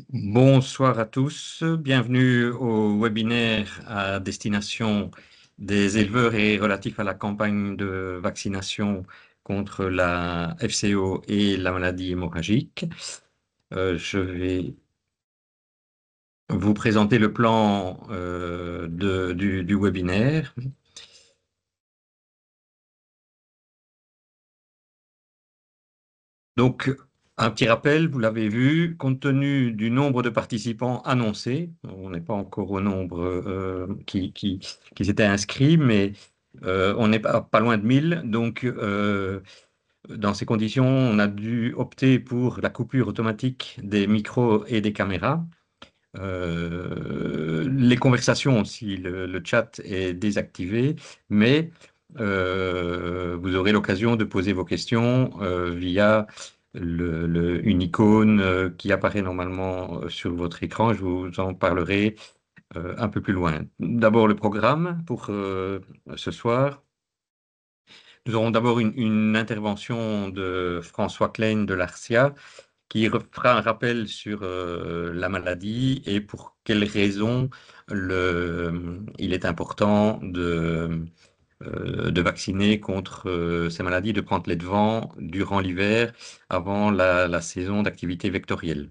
Bonsoir à tous, bienvenue au webinaire à destination des éleveurs et relatif à la campagne de vaccination contre la FCO et la maladie hémorragique. Je vais vous présenter le plan du webinaire. Donc, un petit rappel, vous l'avez vu, compte tenu du nombre de participants annoncés, on n'est pas encore au nombre qui s'étaient inscrits, mais on n'est pas loin de 1000. Donc, dans ces conditions, on a dû opter pour la coupure automatique des micros et des caméras. Les conversations, si le chat est désactivé, mais vous aurez l'occasion de poser vos questions via une icône qui apparaît normalement sur votre écran. Je vous en parlerai un peu plus loin. D'abord, le programme pour ce soir. Nous aurons d'abord une intervention de François Klein de l'ARCIA qui fera un rappel sur la maladie et pour quelles raisons il est important de vacciner contre ces maladies, de prendre les devants durant l'hiver, avant la saison d'activité vectorielle.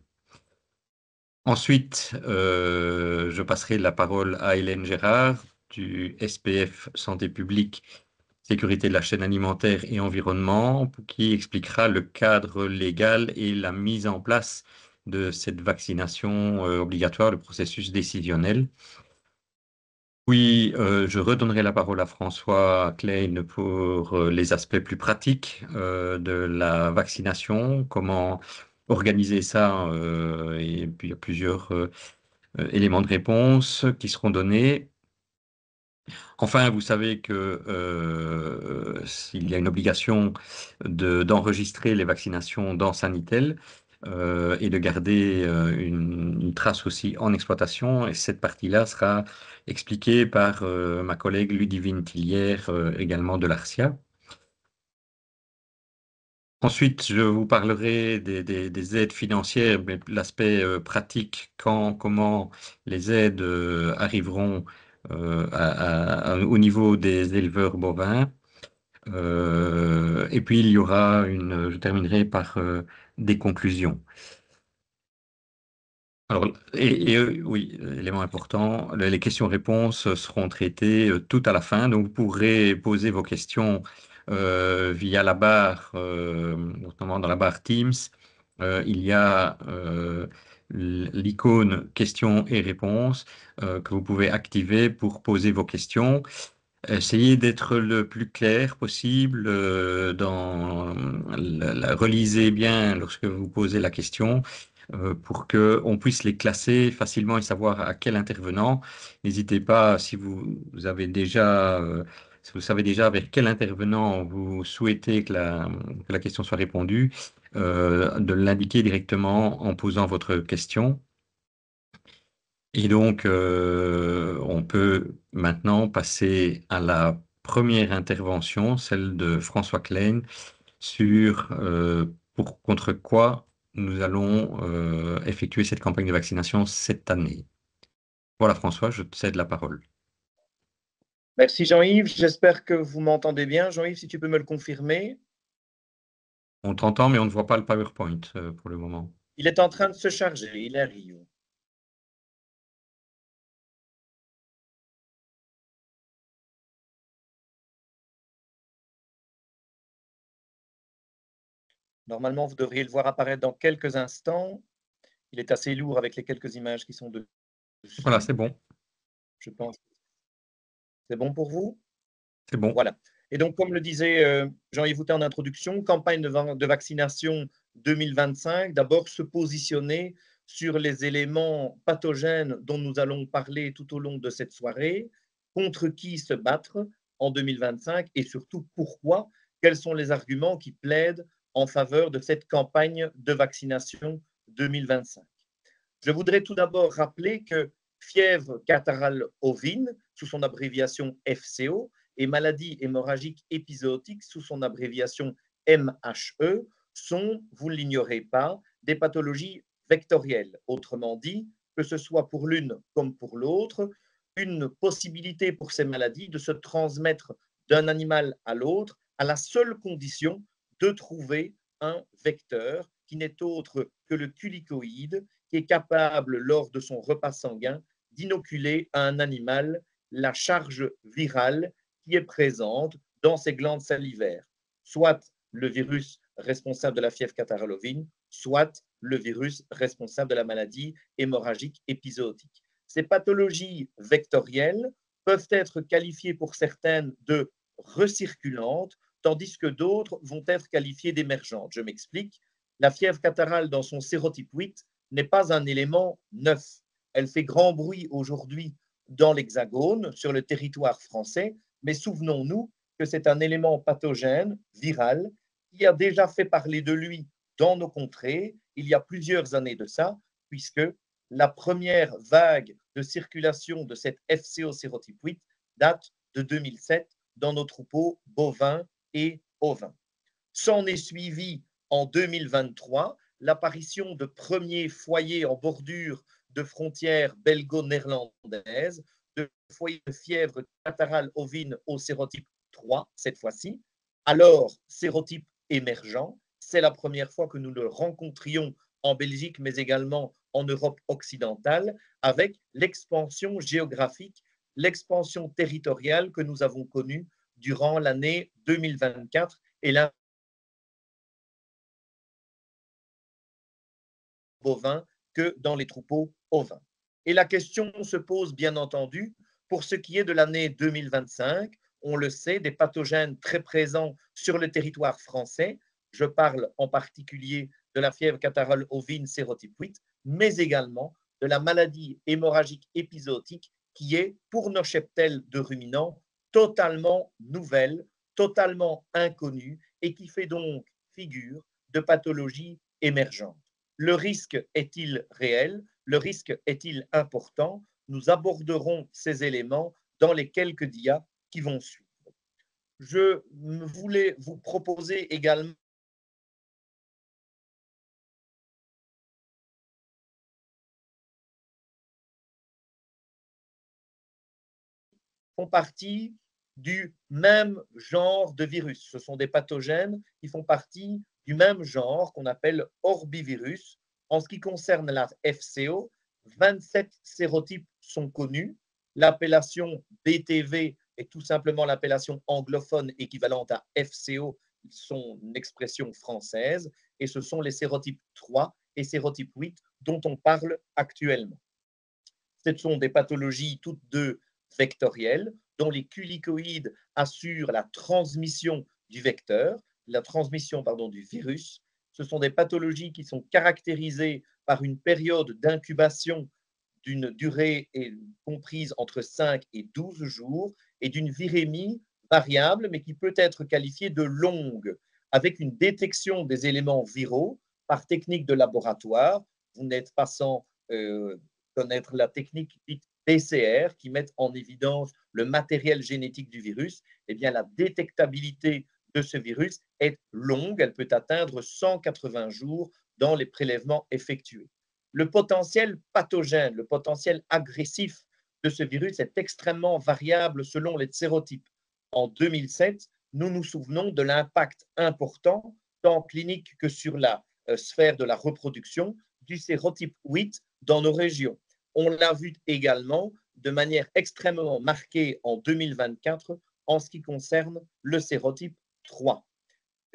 Ensuite, je passerai la parole à Hélène Gérard du SPF Santé publique, sécurité de la chaîne alimentaire et environnement, qui expliquera le cadre légal et la mise en place de cette vaccination obligatoire, le processus décisionnel. Puis, je redonnerai la parole à François Klein pour les aspects plus pratiques de la vaccination, comment organiser ça, et puis il y a plusieurs éléments de réponse qui seront donnés. Enfin, vous savez que s'il y a une obligation d'enregistrer les vaccinations dans Sanitel et de garder une trace aussi en exploitation, et cette partie-là sera expliquée par ma collègue Ludivine Tillière, également de l'ARCIA. Ensuite, je vous parlerai des aides financières, mais l'aspect pratique, quand, comment les aides arriveront au niveau des éleveurs bovins. Et puis, il y aura je terminerai par des conclusions. Alors, oui, élément important, les questions-réponses seront traitées tout à la fin, donc vous pourrez poser vos questions via la barre, notamment dans la barre Teams. Il y a l'icône questions et réponses que vous pouvez activer pour poser vos questions. Essayez d'être le plus clair possible relisez bien lorsque vous posez la question pour qu'on puisse les classer facilement et savoir à quel intervenant. N'hésitez pas, si vous savez déjà vers quel intervenant vous souhaitez que la question soit répondue, de l'indiquer directement en posant votre question. Et donc, on peut maintenant passer à la première intervention, celle de François Klein, sur contre quoi nous allons effectuer cette campagne de vaccination cette année. Voilà, François, je te cède la parole. Merci Jean-Yves, j'espère que vous m'entendez bien. Jean-Yves, si tu peux me le confirmer. On t'entend, mais on ne voit pas le PowerPoint pour le moment. Il est en train de se charger, il arrive. Normalement, vous devriez le voir apparaître dans quelques instants. Il est assez lourd avec les quelques images qui sont dessus. Voilà, c'est bon. Je pense. C'est bon pour vous? C'est bon. Voilà. Et donc, comme le disait Jean-Yves Houtin en introduction, campagne de vaccination 2025, d'abord se positionner sur les éléments pathogènes dont nous allons parler tout au long de cette soirée, contre qui se battre en 2025 et surtout pourquoi, quels sont les arguments qui plaident en faveur de cette campagne de vaccination 2025. Je voudrais tout d'abord rappeler que fièvre catarrhale ovine, sous son abréviation FCO, et maladie hémorragique épizootique, sous son abréviation MHE, sont, vous ne l'ignorez pas, des pathologies vectorielle. Autrement dit, que ce soit pour l'une comme pour l'autre, une possibilité pour ces maladies de se transmettre d'un animal à l'autre à la seule condition de trouver un vecteur qui n'est autre que le culicoïde, qui est capable, lors de son repas sanguin, d'inoculer à un animal la charge virale qui est présente dans ses glandes salivaires, soit le virus responsable de la fièvre catarrhale ovine, soit le virus responsable de la maladie hémorragique épizootique. Ces pathologies vectorielles peuvent être qualifiées pour certaines de recirculantes, tandis que d'autres vont être qualifiées d'émergentes. Je m'explique. La fièvre catarrhale dans son sérotype 8 n'est pas un élément neuf. Elle fait grand bruit aujourd'hui dans l'Hexagone, sur le territoire français, mais souvenons-nous que c'est un élément pathogène, viral, qui a déjà fait parler de lui dans nos contrées il y a plusieurs années de ça, puisque la première vague de circulation de cette FCO sérotype 8 date de 2007 dans nos troupeaux bovins et ovins. S'en est suivi en 2023 l'apparition de premiers foyers en bordure de frontières belgo-néerlandaises, de foyers de fièvre catarrhale ovine au sérotype 3, cette fois-ci. Alors, sérotype émergent, c'est la première fois que nous le rencontrions en Belgique, mais également en Europe occidentale, avec l'expansion géographique, l'expansion territoriale que nous avons connue durant l'année 2024 et la bovins que dans les troupeaux ovins. Et la question se pose bien entendu pour ce qui est de l'année 2025. On le sait, des pathogènes très présents sur le territoire français. Je parle en particulier de la fièvre catarrhale ovine sérotype 8, mais également de la maladie hémorragique épizootique qui est, pour nos cheptels de ruminants, totalement nouvelle, totalement inconnue et qui fait donc figure de pathologie émergente. Le risque est-il réel? Le risque est-il important? Nous aborderons ces éléments dans les quelques dias qui vont suivre. Je voulais vous proposer également font partie du même genre de virus. Ce sont des pathogènes qui font partie du même genre qu'on appelle orbivirus. En ce qui concerne la FCO, 27 sérotypes sont connus. L'appellation BTV est tout simplement l'appellation anglophone équivalente à FCO, son expression française, et ce sont les sérotypes 3 et sérotype 8 dont on parle actuellement. Ce sont des pathologies toutes deux vectorielles, dont les culicoïdes assurent la transmission du vecteur, la transmission du virus. Ce sont des pathologies qui sont caractérisées par une période d'incubation d'une durée comprise entre 5 et 12 jours et d'une virémie variable, mais qui peut être qualifiée de longue, avec une détection des éléments viraux par technique de laboratoire. Vous n'êtes pas sans connaître la technique dite PCR, qui met en évidence le matériel génétique du virus. Eh bien, la détectabilité de ce virus est longue, elle peut atteindre 180 jours dans les prélèvements effectués. Le potentiel pathogène, le potentiel agressif de ce virus est extrêmement variable selon les sérotypes. En 2007, nous nous souvenons de l'impact important, tant clinique que sur la sphère de la reproduction, du sérotype 8 dans nos régions. On l'a vu également de manière extrêmement marquée en 2024 en ce qui concerne le sérotype 3.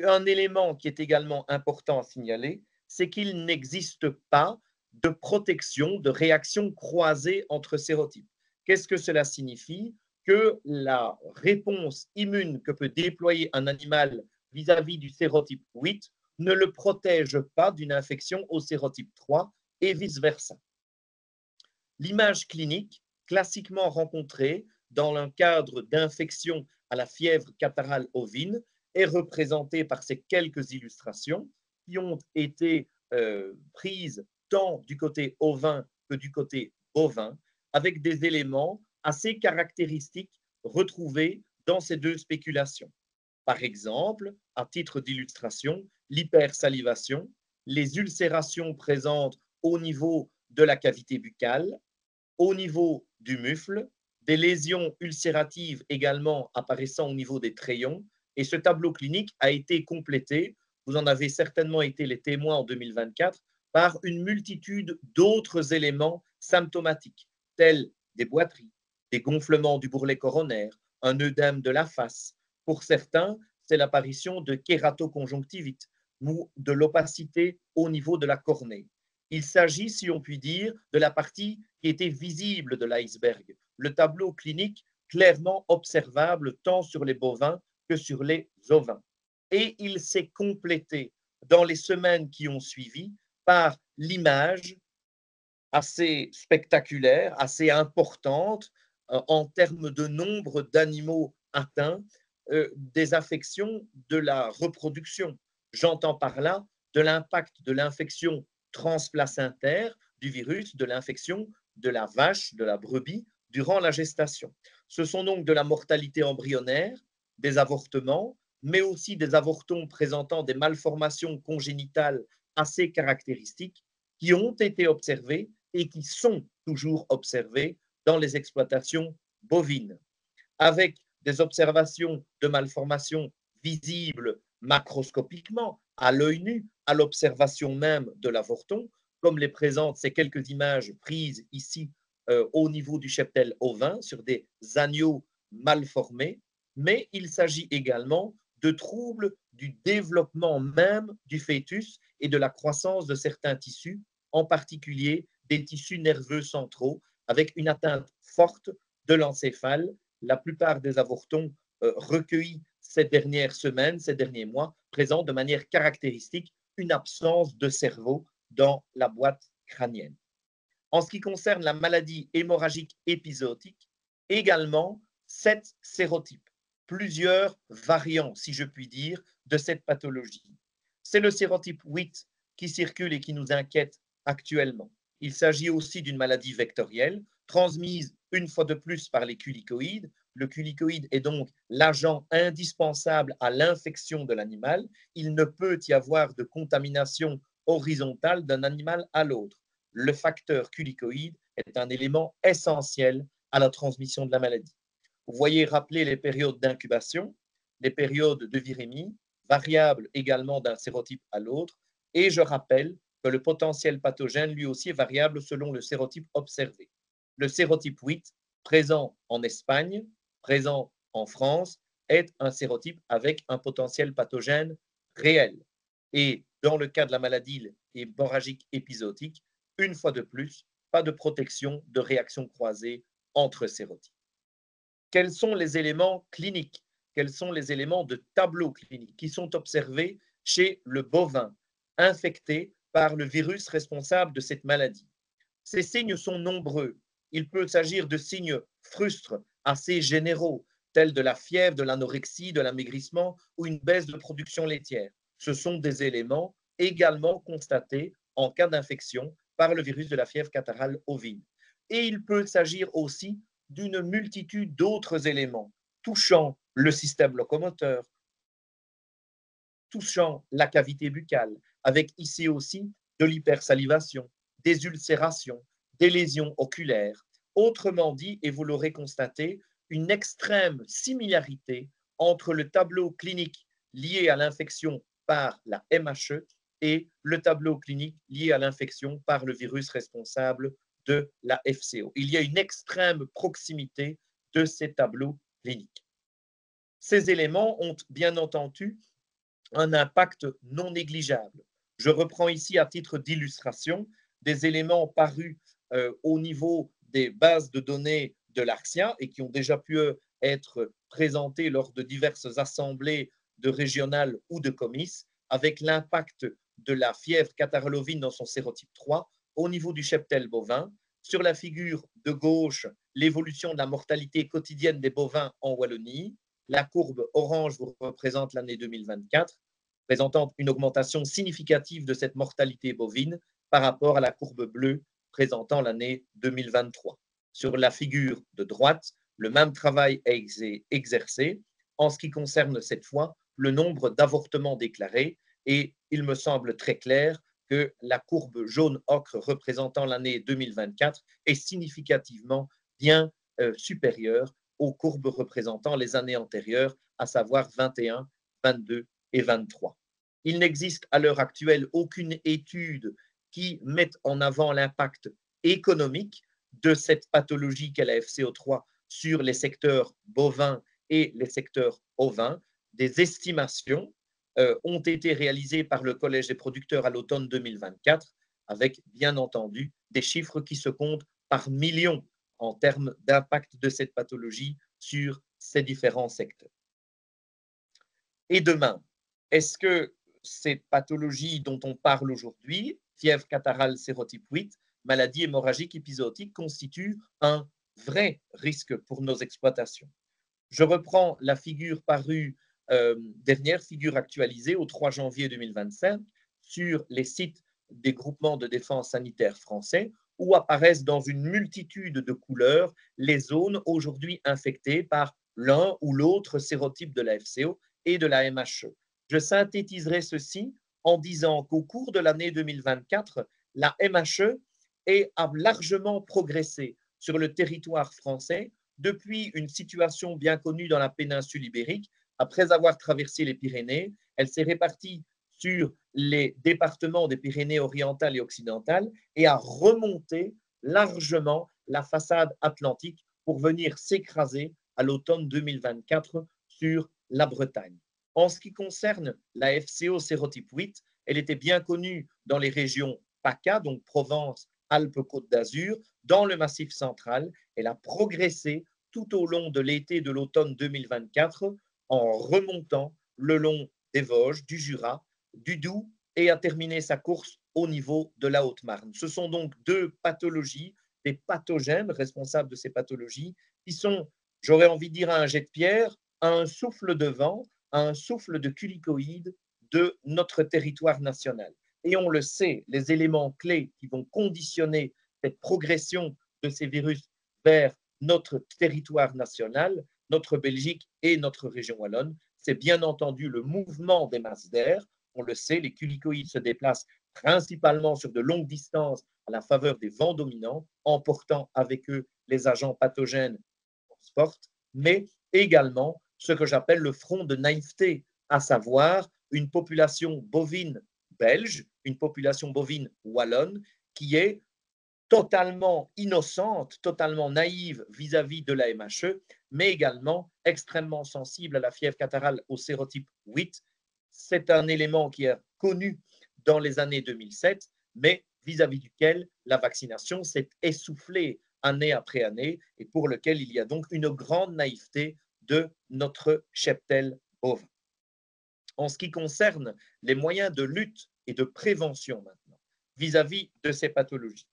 Un élément qui est également important à signaler, c'est qu'il n'existe pas de protection, de réaction croisée entre sérotypes. Qu'est-ce que cela signifie? Que la réponse immune que peut déployer un animal vis-à-vis du sérotype 8 ne le protège pas d'une infection au sérotype 3 et vice-versa. L'image clinique, classiquement rencontrée dans le cadre d'infection à la fièvre catarrhale ovine, est représentée par ces quelques illustrations qui ont été prises tant du côté ovin que du côté bovin, avec des éléments assez caractéristiques retrouvés dans ces deux spéculations. Par exemple, à titre d'illustration, l'hypersalivation, les ulcérations présentes au niveau de la cavité buccale, au niveau du mufle, des lésions ulcératives également apparaissant au niveau des trayons. Et ce tableau clinique a été complété, vous en avez certainement été les témoins en 2024, par une multitude d'autres éléments symptomatiques, tels des boiteries, des gonflements du bourrelet coronaire, un œdème de la face. Pour certains, c'est l'apparition de kératoconjonctivite ou de l'opacité au niveau de la cornée. Il s'agit, si on peut dire, de la partie qui était visible de l'iceberg, le tableau clinique clairement observable tant sur les bovins que sur les ovins. Et il s'est complété dans les semaines qui ont suivi par l'image assez spectaculaire, assez importante en termes de nombre d'animaux atteints des affections de la reproduction. J'entends par là de l'impact de l'infection transplacentaire du virus, de l'infection de la vache, de la brebis, durant la gestation. Ce sont donc de la mortalité embryonnaire, des avortements, mais aussi des avortons présentant des malformations congénitales assez caractéristiques qui ont été observés et qui sont toujours observés dans les exploitations bovines, avec des observations de malformations visibles macroscopiquement, à l'œil nu, à l'observation même de l'avorton, comme les présentent ces quelques images prises ici au niveau du cheptel ovin sur des agneaux mal formés, mais il s'agit également de troubles du développement même du fœtus et de la croissance de certains tissus, en particulier des tissus nerveux centraux, avec une atteinte forte de l'encéphale. La plupart des avortons recueillis ces dernières semaines, ces derniers mois, présentent de manière caractéristique une absence de cerveau dans la boîte crânienne. En ce qui concerne la maladie hémorragique épizootique, également 7 sérotypes, plusieurs variants, si je puis dire, de cette pathologie. C'est le sérotype 8 qui circule et qui nous inquiète actuellement. Il s'agit aussi d'une maladie vectorielle, transmise une fois de plus par les culicoïdes. Le culicoïde est donc l'agent indispensable à l'infection de l'animal. Il ne peut y avoir de contamination horizontale d'un animal à l'autre. Le facteur culicoïde est un élément essentiel à la transmission de la maladie. Vous voyez rappeler les périodes d'incubation, les périodes de virémie, variables également d'un sérotype à l'autre, et je rappelle que le potentiel pathogène, lui aussi, est variable selon le sérotype observé. Le sérotype 8, présent en Espagne, présent en France, est un sérotype avec un potentiel pathogène réel. Et dans le cas de la maladie hémorragique épizootique, une fois de plus, pas de protection de réaction croisée entre sérotypes. Quels sont les éléments cliniques? Quels sont les éléments de tableau clinique qui sont observés chez le bovin infecté par le virus responsable de cette maladie? Ces signes sont nombreux. Il peut s'agir de signes frustres assez généraux, tels de la fièvre, de l'anorexie, de l'amaigrissement ou une baisse de production laitière. Ce sont des éléments également constatés en cas d'infection par le virus de la fièvre catarrhale ovine. Et il peut s'agir aussi d'une multitude d'autres éléments touchant le système locomoteur, touchant la cavité buccale, avec ici aussi de l'hypersalivation, des ulcérations, des lésions oculaires. Autrement dit, et vous l'aurez constaté, une extrême similarité entre le tableau clinique lié à l'infection par la MHE et le tableau clinique lié à l'infection par le virus responsable de la FCO. Il y a une extrême proximité de ces tableaux cliniques. Ces éléments ont bien entendu un impact non négligeable. Je reprends ici à titre d'illustration des éléments parus au niveau des bases de données de l'ARCSIA et qui ont déjà pu être présentés lors de diverses assemblées de régionales ou de comices, avec l'impact de la fièvre catarrhale ovine dans son sérotype 3 au niveau du cheptel bovin. Sur la figure de gauche, l'évolution de la mortalité quotidienne des bovins en Wallonie. La courbe orange vous représente l'année 2024, présentant une augmentation significative de cette mortalité bovine par rapport à la courbe bleue présentant l'année 2023. Sur la figure de droite, le même travail a été exercé en ce qui concerne cette fois le nombre d'avortements déclarés et il me semble très clair que la courbe jaune ocre représentant l'année 2024 est significativement bien supérieure aux courbes représentant les années antérieures, à savoir 21, 22 et 23. Il n'existe à l'heure actuelle aucune étude qui mette en avant l'impact économique de cette pathologie qu'est la FCO3 sur les secteurs bovins et les secteurs ovins. Des estimations ont été réalisées par le Collège des producteurs à l'automne 2024, avec bien entendu des chiffres qui se comptent par millions en termes d'impact de cette pathologie sur ces différents secteurs. Et demain, est-ce que ces pathologies dont on parle aujourd'hui, fièvre catarrhale sérotype 8, maladie hémorragique épisodique, constituent un vrai risque pour nos exploitations? Je reprends la figure parue, dernière figure actualisée au 3 janvier 2025 sur les sites des groupements de défense sanitaire français, où apparaissent dans une multitude de couleurs les zones aujourd'hui infectées par l'un ou l'autre sérotype de la FCO et de la MHE. Je synthétiserai ceci en disant qu'au cours de l'année 2024, la MHE a largement progressé sur le territoire français depuis une situation bien connue dans la péninsule ibérique. Après avoir traversé les Pyrénées, elle s'est répartie sur les départements des Pyrénées orientales et occidentales et a remonté largement la façade atlantique pour venir s'écraser à l'automne 2024 sur la Bretagne. En ce qui concerne la FCO sérotype 8, elle était bien connue dans les régions PACA, donc Provence, Alpes-Côte d'Azur, dans le Massif central. Elle a progressé tout au long de l'été de l'automne 2024 en remontant le long des Vosges, du Jura, du Doubs et a terminé sa course au niveau de la Haute-Marne. Ce sont donc deux pathologies, des pathogènes responsables de ces pathologies qui sont, j'aurais envie de dire, à un jet de pierre, à un souffle de vent, à un souffle de culicoïde de notre territoire national. Et on le sait, les éléments clés qui vont conditionner cette progression de ces virus vers notre territoire national, notre Belgique et notre région wallonne, c'est bien entendu le mouvement des masses d'air. On le sait, les culicoïdes se déplacent principalement sur de longues distances à la faveur des vents dominants, emportant avec eux les agents pathogènes qui transportent, mais également ce que j'appelle le front de naïveté, à savoir une population bovine belge, une population bovine wallonne, qui est totalement innocente, totalement naïve vis-à-vis de la MHE, mais également extrêmement sensible à la fièvre catarrhale au sérotype 8. C'est un élément qui est connu dans les années 2007, mais vis-à-vis duquel la vaccination s'est essoufflée année après année et pour lequel il y a donc une grande naïveté de notre cheptel bovin. En ce qui concerne les moyens de lutte et de prévention maintenant vis-à-vis de ces pathologies,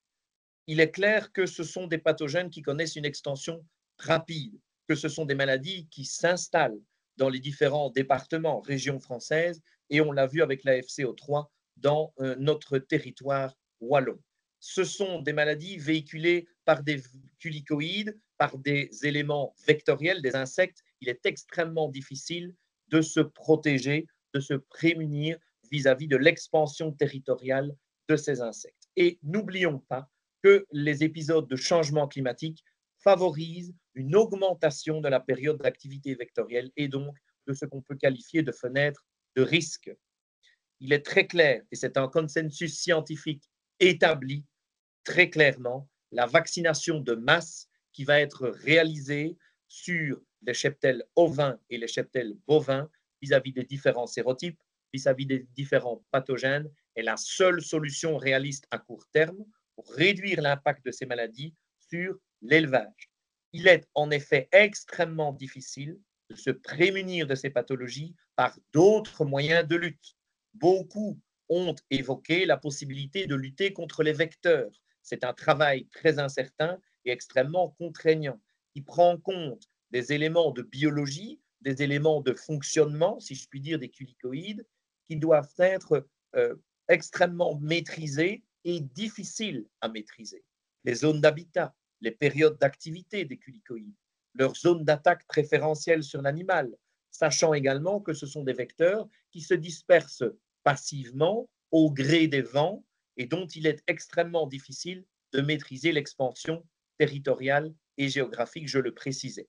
il est clair que ce sont des pathogènes qui connaissent une extension rapide, que ce sont des maladies qui s'installent dans les différents départements, régions françaises, et on l'a vu avec la FCO3 dans notre territoire wallon. Ce sont des maladies véhiculées par des culicoïdes, par des éléments vectoriels, des insectes. Il est extrêmement difficile de se protéger, de se prémunir vis-à-vis de l'expansion territoriale de ces insectes. Et n'oublions pas que les épisodes de changement climatique favorisent une augmentation de la période d'activité vectorielle et donc de ce qu'on peut qualifier de fenêtre de risque. Il est très clair, et c'est un consensus scientifique établi très clairement, la vaccination de masse qui va être réalisée sur les cheptels ovins et les cheptels bovins vis-à-vis des différents sérotypes, vis-à-vis des différents pathogènes, est la seule solution réaliste à court terme pour réduire l'impact de ces maladies sur l'élevage. Il est en effet extrêmement difficile de se prémunir de ces pathologies par d'autres moyens de lutte. Beaucoup ont évoqué la possibilité de lutter contre les vecteurs. C'est un travail très incertain et extrêmement contraignant qui prend en compte des éléments de biologie, des éléments de fonctionnement, si je puis dire, des culicoïdes, qui doivent être extrêmement maîtrisés et difficiles à maîtriser. Les zones d'habitat, les périodes d'activité des culicoïdes, leurs zones d'attaque préférentielles sur l'animal, sachant également que ce sont des vecteurs qui se dispersent passivement au gré des vents et dont il est extrêmement difficile de maîtriser l'expansion territoriale et géographique, je le précisais.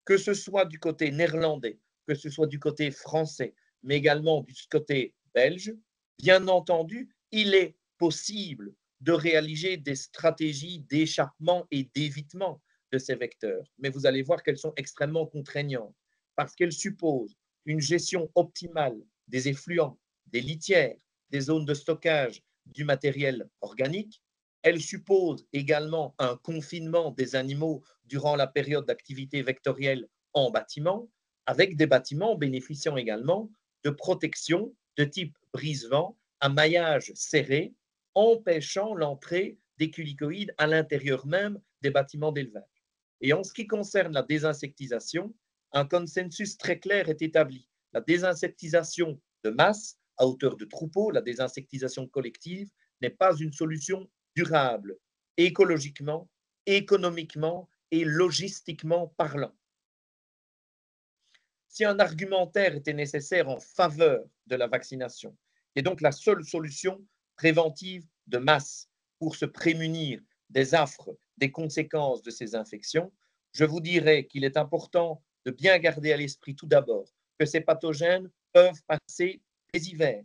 Que ce soit du côté néerlandais, que ce soit du côté français, mais également du côté belge, bien entendu, il est possible de réaliser des stratégies d'échappement et d'évitement de ces vecteurs. Mais vous allez voir qu'elles sont extrêmement contraignantes parce qu'elles supposent une gestion optimale des effluents, des litières, des zones de stockage du matériel organique. Elles supposent également un confinement des animaux durant la période d'activité vectorielle en bâtiment, avec des bâtiments bénéficiant également de protection de type brise-vent à maillage serré, empêchant l'entrée des culicoïdes à l'intérieur même des bâtiments d'élevage. Et en ce qui concerne la désinsectisation, un consensus très clair est établi. La désinsectisation de masse à hauteur de troupeaux, la désinsectisation collective, n'est pas une solution durable, écologiquement, économiquement et logistiquement parlant. Si un argumentaire était nécessaire en faveur de la vaccination, et donc la seule solution préventive de masse pour se prémunir des affres, des conséquences de ces infections, je vous dirais qu'il est important de bien garder à l'esprit tout d'abord que ces pathogènes peuvent passer les hivers.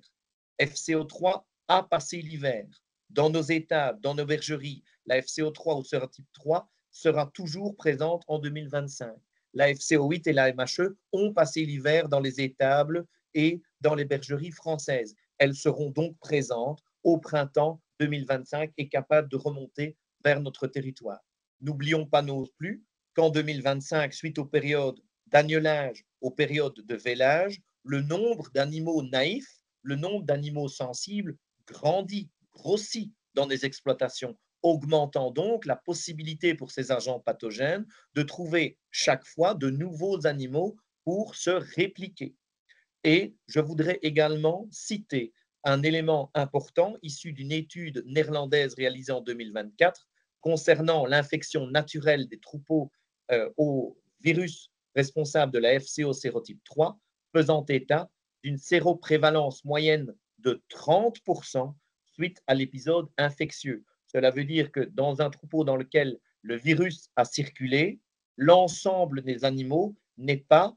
FCO3 a passé l'hiver. Dans nos étables, dans nos bergeries, la FCO3 au sérotype 3 sera toujours présente en 2025. La FCO8 et la MHE ont passé l'hiver dans les étables et dans les bergeries françaises. Elles seront donc présentes au printemps 2025 et capables de remonter vers notre territoire. N'oublions pas non plus qu'en 2025, suite aux périodes d'agnelage, aux périodes de vélage, le nombre d'animaux naïfs, le nombre d'animaux sensibles grandit, grossit dans les exploitations, augmentant donc la possibilité pour ces agents pathogènes de trouver chaque fois de nouveaux animaux pour se répliquer. Et je voudrais également citer un élément important issu d'une étude néerlandaise réalisée en 2024 concernant l'infection naturelle des troupeaux au virus responsable de la FCO sérotype 3, faisant état d'une séroprévalence moyenne de 30% suite à l'épisode infectieux. Cela veut dire que dans un troupeau dans lequel le virus a circulé, l'ensemble des animaux n'est pas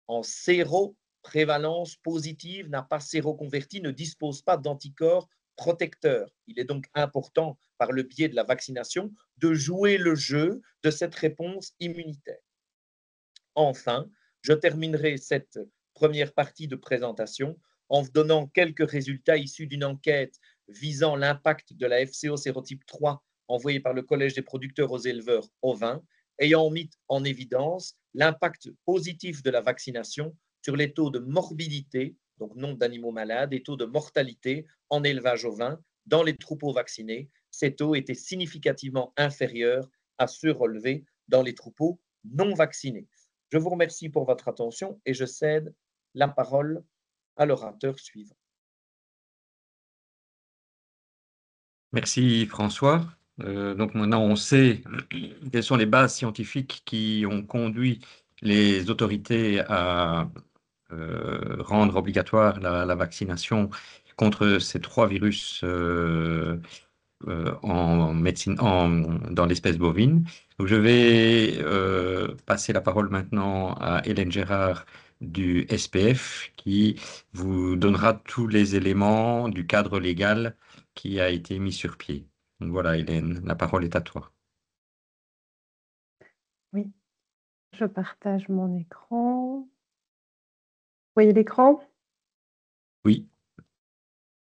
en séroprévalence positive, n'a pas séroconverti, ne dispose pas d'anticorps protecteurs. Il est donc important, par le biais de la vaccination, de jouer le jeu de cette réponse immunitaire. Enfin, je terminerai cette première partie de présentation en vous donnant quelques résultats issus d'une enquête visant l'impact de la FCO sérotype 3 envoyée par le Collège des producteurs aux éleveurs ovins, ayant mis en évidence l'impact positif de la vaccination sur les taux de morbidité, donc nombre d'animaux malades, et taux de mortalité en élevage ovin dans les troupeaux vaccinés. Ces taux étaient significativement inférieurs à ceux relevés dans les troupeaux non vaccinés. Je vous remercie pour votre attention et je cède la parole à l'orateur suivant. Merci François. Donc maintenant, on sait quelles sont les bases scientifiques qui ont conduit les autorités à rendre obligatoire la vaccination contre ces trois virus en médecine, dans l'espèce bovine. Donc, je vais passer la parole maintenant à Hélène Gérard du SPF qui vous donnera tous les éléments du cadre légal qui a été mis sur pied. Donc voilà, Hélène, la parole est à toi. Oui, je partage mon écran. Vous voyez l'écran? Oui.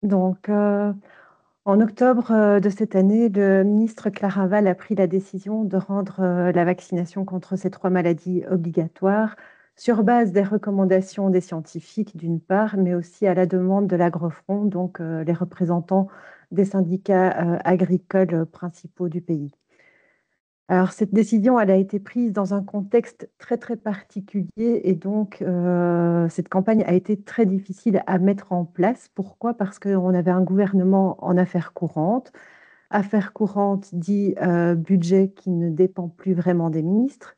Donc, en octobre de cette année, le ministre Claraval a pris la décision de rendre la vaccination contre ces trois maladies obligatoire sur base des recommandations des scientifiques d'une part, mais aussi à la demande de l'Agrofront, donc les représentants des syndicats agricoles principaux du pays. Alors, cette décision, elle a été prise dans un contexte très, très particulier et donc cette campagne a été très difficile à mettre en place. Pourquoi? Parce qu'on avait un gouvernement en affaires courantes. Affaires courantes dit budget qui ne dépend plus vraiment des ministres.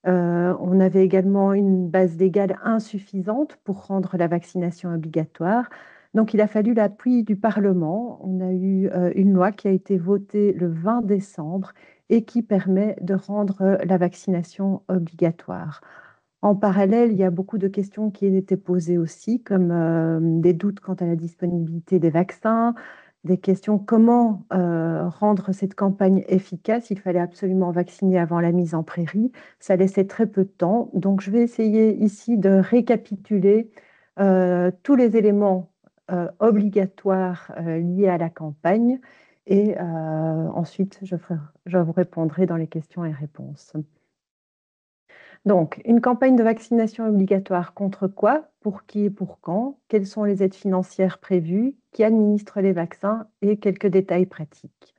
On avait également une base légale insuffisante pour rendre la vaccination obligatoire. Donc, il a fallu l'appui du Parlement. On a eu une loi qui a été votée le 20 décembre et qui permet de rendre la vaccination obligatoire. En parallèle, il y a beaucoup de questions qui étaient posées aussi, comme des doutes quant à la disponibilité des vaccins, des questions comment rendre cette campagne efficace. Il fallait absolument vacciner avant la mise en prairie. Ça laissait très peu de temps. Donc, je vais essayer ici de récapituler tous les éléments obligatoires liés à la campagne et ensuite, je vous répondrai dans les questions et réponses. Donc, une campagne de vaccination obligatoire contre quoi, pour qui et pour quand, quelles sont les aides financières prévues, qui administre les vaccins et quelques détails pratiques.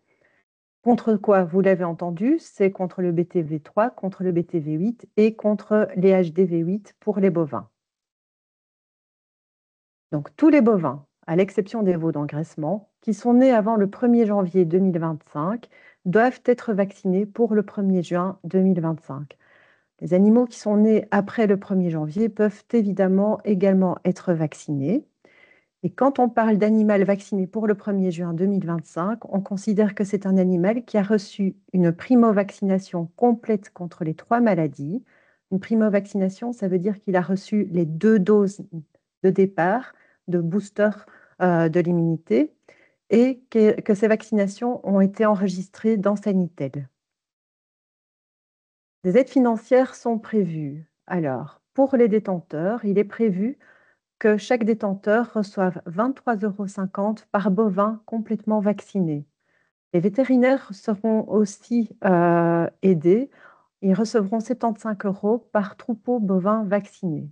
Contre quoi, vous l'avez entendu, c'est contre le BTV3, contre le BTV8 et contre les HDV8 pour les bovins. Donc, tous les bovins, à l'exception des veaux d'engraissement, qui sont nés avant le 1er janvier 2025, doivent être vaccinés pour le 1er juin 2025. Les animaux qui sont nés après le 1er janvier peuvent évidemment également être vaccinés. Et quand on parle d'animal vacciné pour le 1er juin 2025, on considère que c'est un animal qui a reçu une primo-vaccination complète contre les 3 maladies. Une primo-vaccination, ça veut dire qu'il a reçu les 2 doses de départ, de booster de l'immunité, et que ces vaccinations ont été enregistrées dans Sanitel. Des aides financières sont prévues. Alors, pour les détenteurs, il est prévu que chaque détenteur reçoive 23,50 € par bovin complètement vacciné. Les vétérinaires seront aussi aidés. Ils recevront 75 € par troupeau bovin vacciné.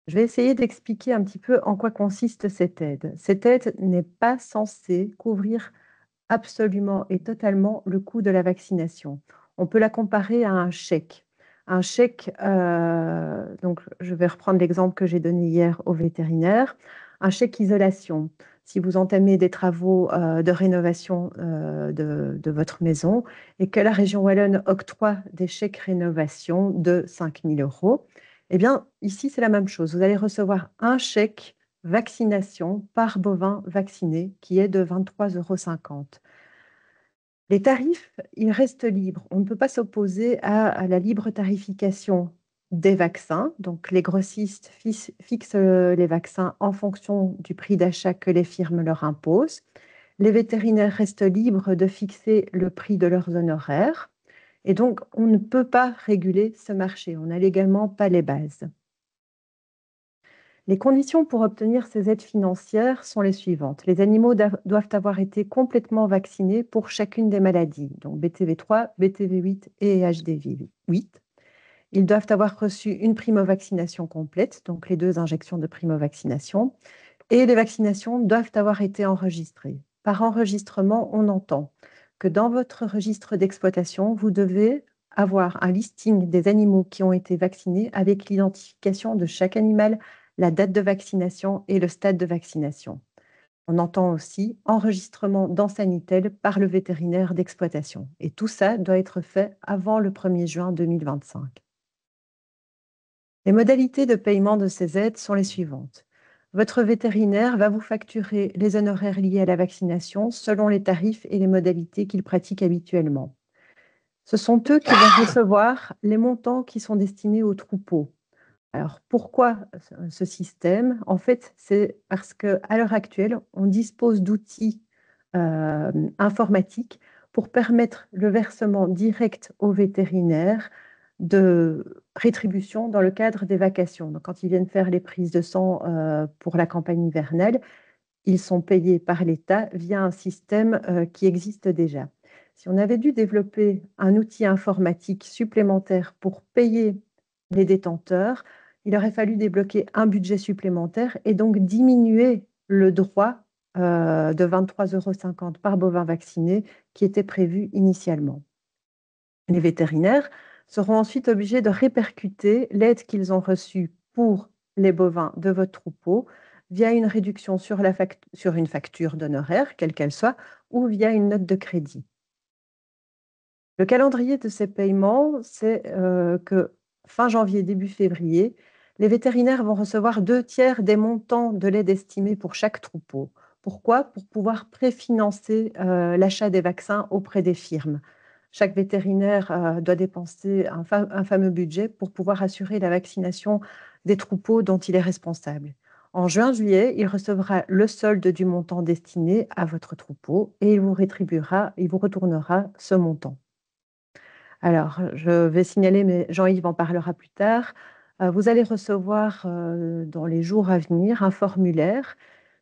Je vais essayer d'expliquer un petit peu en quoi consiste cette aide. Cette aide n'est pas censée couvrir absolument et totalement le coût de la vaccination. On peut la comparer à un chèque. Un chèque, donc je vais reprendre l'exemple que j'ai donné hier au vétérinaire, un chèque isolation. Si vous entamez des travaux de rénovation de votre maison et que la région Wallonne octroie des chèques rénovation de 5 000 €, eh bien, ici, c'est la même chose. Vous allez recevoir un chèque vaccination par bovin vacciné qui est de 23,50 €. Les tarifs, ils restent libres. On ne peut pas s'opposer à la libre tarification des vaccins. Donc, les grossistes fixent les vaccins en fonction du prix d'achat que les firmes leur imposent. Les vétérinaires restent libres de fixer le prix de leurs honoraires. Et donc, on ne peut pas réguler ce marché. On n'a légalement pas les bases. Les conditions pour obtenir ces aides financières sont les suivantes. Les animaux doivent avoir été complètement vaccinés pour chacune des maladies, donc BTV3, BTV8 et HDV8. Ils doivent avoir reçu une primo-vaccination complète, donc les 2 injections de primo-vaccination, et les vaccinations doivent avoir été enregistrées. Par enregistrement, on entend que dans votre registre d'exploitation, vous devez avoir un listing des animaux qui ont été vaccinés avec l'identification de chaque animal, la date de vaccination et le stade de vaccination. On entend aussi enregistrement dans Sanitel par le vétérinaire d'exploitation. Et tout ça doit être fait avant le 1er juin 2025. Les modalités de paiement de ces aides sont les suivantes. Votre vétérinaire va vous facturer les honoraires liés à la vaccination selon les tarifs et les modalités qu'il pratique habituellement. Ce sont eux qui vont recevoir les montants qui sont destinés aux troupeaux. Alors, pourquoi ce système? En fait, c'est parce qu'à l'heure actuelle, on dispose d'outils informatiques pour permettre le versement direct aux vétérinaires de rétribution dans le cadre des vacations. Donc, quand ils viennent faire les prises de sang pour la campagne hivernale, ils sont payés par l'État via un système qui existe déjà. Si on avait dû développer un outil informatique supplémentaire pour payer les détenteurs, il aurait fallu débloquer un budget supplémentaire et donc diminuer le droit de 23,50 € par bovin vacciné qui était prévu initialement. Les vétérinaires seront ensuite obligés de répercuter l'aide qu'ils ont reçue pour les bovins de votre troupeau via une réduction sur une facture d'honoraires, quelle qu'elle soit, ou via une note de crédit. Le calendrier de ces paiements, c'est que fin janvier, début février, Les vétérinaires vont recevoir 2/3 des montants de l'aide estimée pour chaque troupeau. Pourquoi? Pour pouvoir préfinancer l'achat des vaccins auprès des firmes. Chaque vétérinaire doit dépenser un fameux budget pour pouvoir assurer la vaccination des troupeaux dont il est responsable. En juin-juillet, il recevra le solde du montant destiné à votre troupeau et il vous retournera ce montant. Alors, je vais signaler, mais Jean-Yves en parlera plus tard, vous allez recevoir dans les jours à venir un formulaire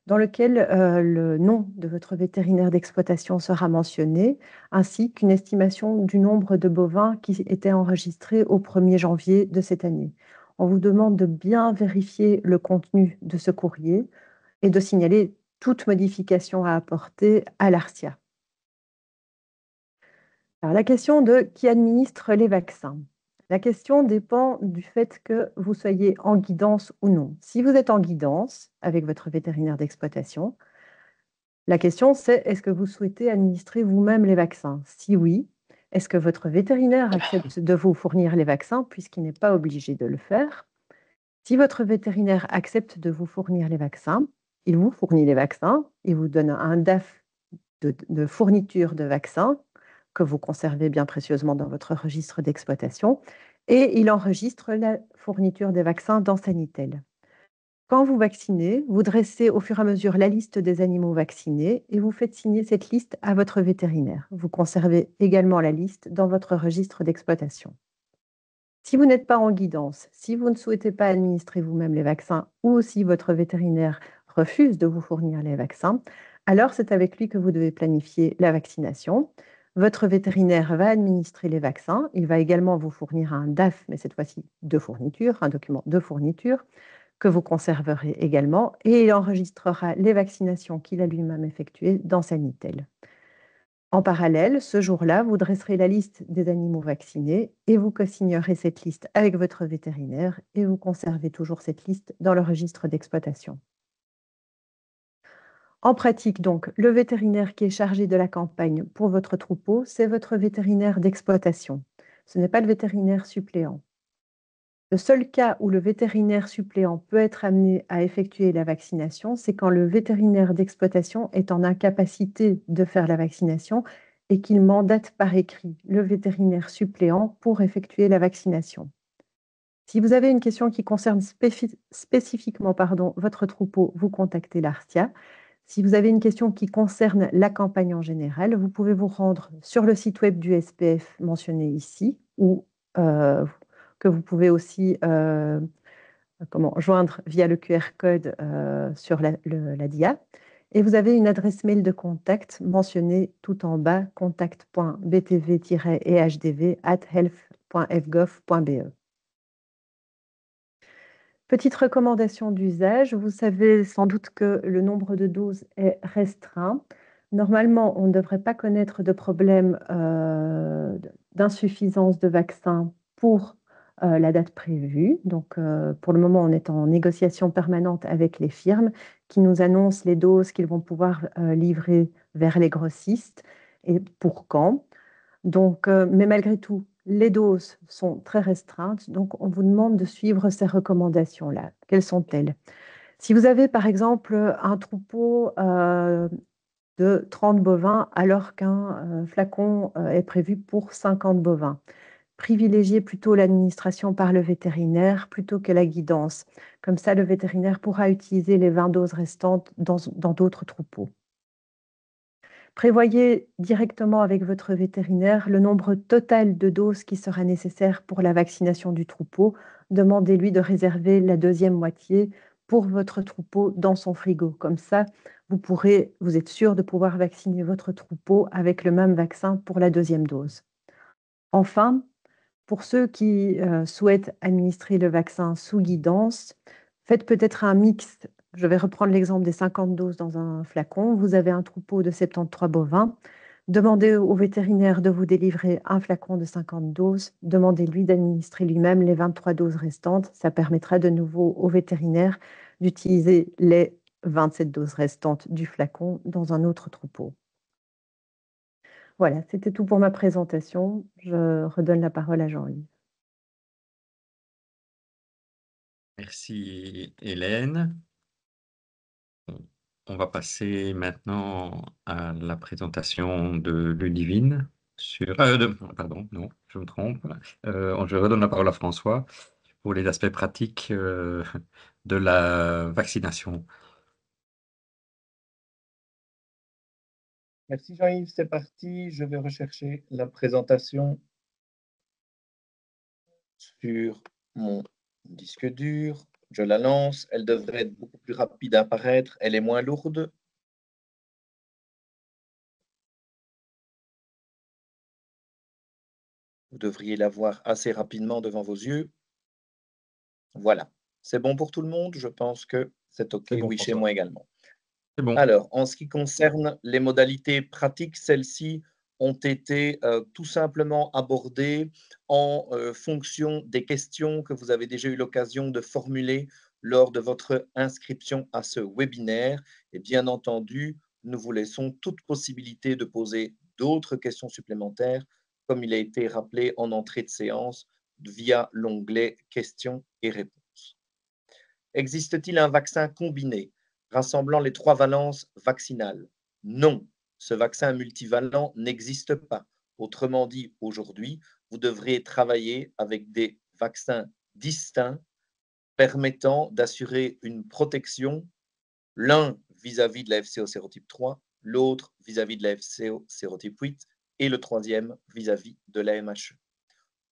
dans lequel le nom de votre vétérinaire d'exploitation sera mentionné, ainsi qu'une estimation du nombre de bovins qui étaient enregistrés au 1er janvier de cette année. On vous demande de bien vérifier le contenu de ce courrier et de signaler toute modification à apporter à l'ARSIA. Alors, la question de qui administre les vaccins. La question dépend du fait que vous soyez en guidance ou non. Si vous êtes en guidance avec votre vétérinaire d'exploitation, la question c'est est-ce que vous souhaitez administrer vous-même les vaccins? Si oui, est-ce que votre vétérinaire accepte de vous fournir les vaccins puisqu'il n'est pas obligé de le faire? Si votre vétérinaire accepte de vous fournir les vaccins, il vous fournit les vaccins, il vous donne un DAF de fourniture de vaccins que vous conservez bien précieusement dans votre registre d'exploitation et il enregistre la fourniture des vaccins dans Sanitel. Quand vous vaccinez, vous dressez au fur et à mesure la liste des animaux vaccinés et vous faites signer cette liste à votre vétérinaire. Vous conservez également la liste dans votre registre d'exploitation. Si vous n'êtes pas en guidance, si vous ne souhaitez pas administrer vous-même les vaccins ou si votre vétérinaire refuse de vous fournir les vaccins, alors c'est avec lui que vous devez planifier la vaccination. Votre vétérinaire va administrer les vaccins. Il va également vous fournir un DAF, mais cette fois-ci de fourniture, un document de fourniture que vous conserverez également et il enregistrera les vaccinations qu'il a lui-même effectuées dans Sanitel. En parallèle, ce jour-là, vous dresserez la liste des animaux vaccinés et vous co-signerez cette liste avec votre vétérinaire et vous conservez toujours cette liste dans le registre d'exploitation. En pratique, donc, le vétérinaire qui est chargé de la campagne pour votre troupeau, c'est votre vétérinaire d'exploitation. Ce n'est pas le vétérinaire suppléant. Le seul cas où le vétérinaire suppléant peut être amené à effectuer la vaccination, c'est quand le vétérinaire d'exploitation est en incapacité de faire la vaccination et qu'il mandate par écrit le vétérinaire suppléant pour effectuer la vaccination. Si vous avez une question qui concerne spécifiquement votre troupeau, vous contactez l'ARSIA. Si vous avez une question qui concerne la campagne en général, vous pouvez vous rendre sur le site web du SPF mentionné ici ou que vous pouvez aussi joindre via le QR code sur la DIA. Et vous avez une adresse mail de contact mentionnée tout en bas, contact.btv-ehdv@health.fgov.be. Petite recommandation d'usage, vous savez sans doute que le nombre de doses est restreint. Normalement, on ne devrait pas connaître de problème d'insuffisance de vaccins pour la date prévue. Donc, pour le moment, on est en négociation permanente avec les firmes qui nous annoncent les doses qu'ils vont pouvoir livrer vers les grossistes et pour quand. Donc, mais malgré tout, les doses sont très restreintes, donc on vous demande de suivre ces recommandations-là. Quelles sont-elles? Si vous avez par exemple un troupeau de 30 bovins alors qu'un flacon est prévu pour 50 bovins, privilégiez plutôt l'administration par le vétérinaire plutôt que la guidance. Comme ça, le vétérinaire pourra utiliser les 20 doses restantes dans d'autres troupeaux. Prévoyez directement avec votre vétérinaire le nombre total de doses qui sera nécessaire pour la vaccination du troupeau. Demandez-lui de réserver la deuxième moitié pour votre troupeau dans son frigo. Comme ça, vous êtes sûr de pouvoir vacciner votre troupeau avec le même vaccin pour la deuxième dose. Enfin, pour ceux qui souhaitent administrer le vaccin sous guidance, faites peut-être un mix. Je vais reprendre l'exemple des 50 doses dans un flacon. Vous avez un troupeau de 73 bovins. Demandez au vétérinaire de vous délivrer un flacon de 50 doses. Demandez-lui d'administrer lui-même les 23 doses restantes. Ça permettra de nouveau au vétérinaire d'utiliser les 27 doses restantes du flacon dans un autre troupeau. Voilà, c'était tout pour ma présentation. Je redonne la parole à Jean-Yves. Merci Hélène. On va passer maintenant à la présentation de Ludivine pardon, non, je me trompe. Je redonne la parole à François pour les aspects pratiques de la vaccination. Merci Jean-Yves, c'est parti. Je vais rechercher la présentation sur mon disque dur. Je la lance. Elle devrait être beaucoup plus rapide à apparaître. Elle est moins lourde. Vous devriez la voir assez rapidement devant vos yeux. Voilà. C'est bon pour tout le monde? Je pense que c'est OK. C'est bon, Oui, chez François. moi également. C'est bon. Alors, en ce qui concerne les modalités pratiques, celles-ci ont été tout simplement abordées en fonction des questions que vous avez déjà eu l'occasion de formuler lors de votre inscription à ce webinaire. Et bien entendu, nous vous laissons toute possibilité de poser d'autres questions supplémentaires, comme il a été rappelé en entrée de séance via l'onglet questions et réponses. Existe-t-il un vaccin combiné rassemblant les 3 valences vaccinales? Non, ce vaccin multivalent n'existe pas. Autrement dit, aujourd'hui, vous devriez travailler avec des vaccins distincts permettant d'assurer une protection, l'un vis-à-vis de la FCO sérotype 3, l'autre vis-à-vis de la FCO sérotype 8 et le troisième vis-à-vis de la MHE.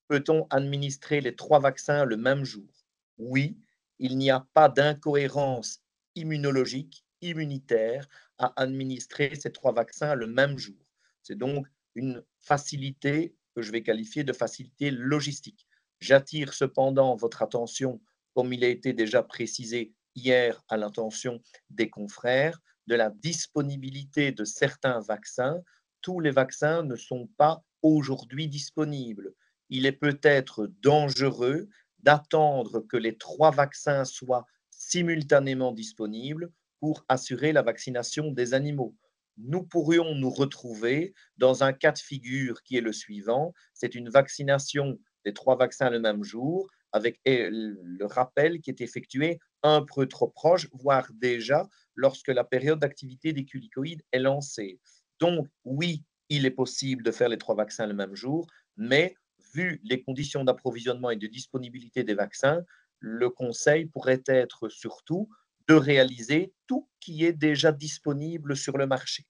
Peut-on administrer les 3 vaccins le même jour? Oui, il n'y a pas d'incohérence immunologique, immunitaire à administrer ces 3 vaccins le même jour. C'est donc une facilité que je vais qualifier de facilité logistique. J'attire cependant votre attention, comme il a été déjà précisé hier à l'intention des confrères, de la disponibilité de certains vaccins. Tous les vaccins ne sont pas aujourd'hui disponibles. Il est peut-être dangereux d'attendre que les 3 vaccins soient simultanément disponibles pour assurer la vaccination des animaux. Nous pourrions nous retrouver dans un cas de figure qui est le suivant, c'est une vaccination des 3 vaccins le même jour, avec le rappel qui est effectué un peu trop proche, voire déjà lorsque la période d'activité des culicoïdes est lancée. Donc oui, il est possible de faire les 3 vaccins le même jour, mais vu les conditions d'approvisionnement et de disponibilité des vaccins, le conseil pourrait être surtout de réaliser tout qui est déjà disponible sur le marché.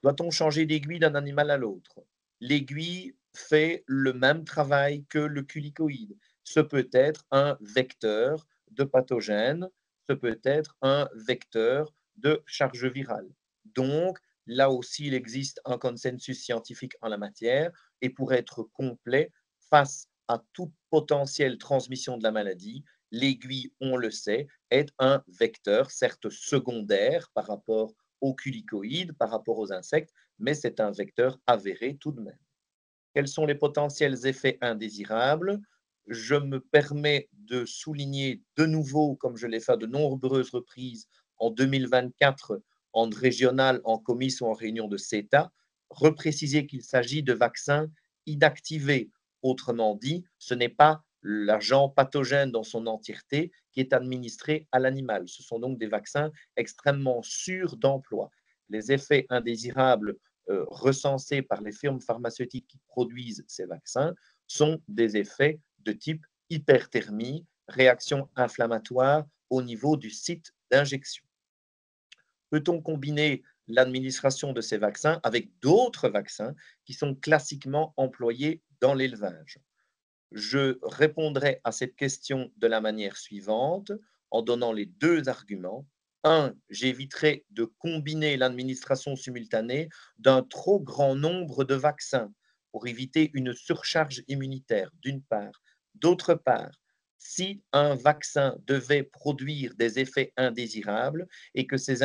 Doit-on changer d'aiguille d'un animal à l'autre? L'aiguille fait le même travail que le culicoïde. Ce peut être un vecteur de pathogène, ce peut être un vecteur de charge virale. Donc, là aussi, il existe un consensus scientifique en la matière et pour être complet face à toute potentielle transmission de la maladie, l'aiguille, on le sait, est un vecteur, certes secondaire par rapport aux culicoïdes, par rapport aux insectes, mais c'est un vecteur avéré tout de même. Quels sont les potentiels effets indésirables? Je me permets de souligner de nouveau, comme je l'ai fait à de nombreuses reprises en 2024, en régional, en comice ou en réunion de CETA, repréciser qu'il s'agit de vaccins inactivés. Autrement dit, ce n'est pas l'agent pathogène dans son entièreté qui est administré à l'animal. Ce sont donc des vaccins extrêmement sûrs d'emploi. Les effets indésirables recensés par les firmes pharmaceutiques qui produisent ces vaccins sont des effets de type hyperthermie, réaction inflammatoire au niveau du site d'injection. Peut-on combiner l'administration de ces vaccins avec d'autres vaccins qui sont classiquement employés dans l'élevage? Je répondrai à cette question de la manière suivante en donnant les 2 arguments. Un, j'éviterai de combiner l'administration simultanée d'un trop grand nombre de vaccins pour éviter une surcharge immunitaire, d'une part. D'autre part, si un vaccin devait produire des effets indésirables et que ces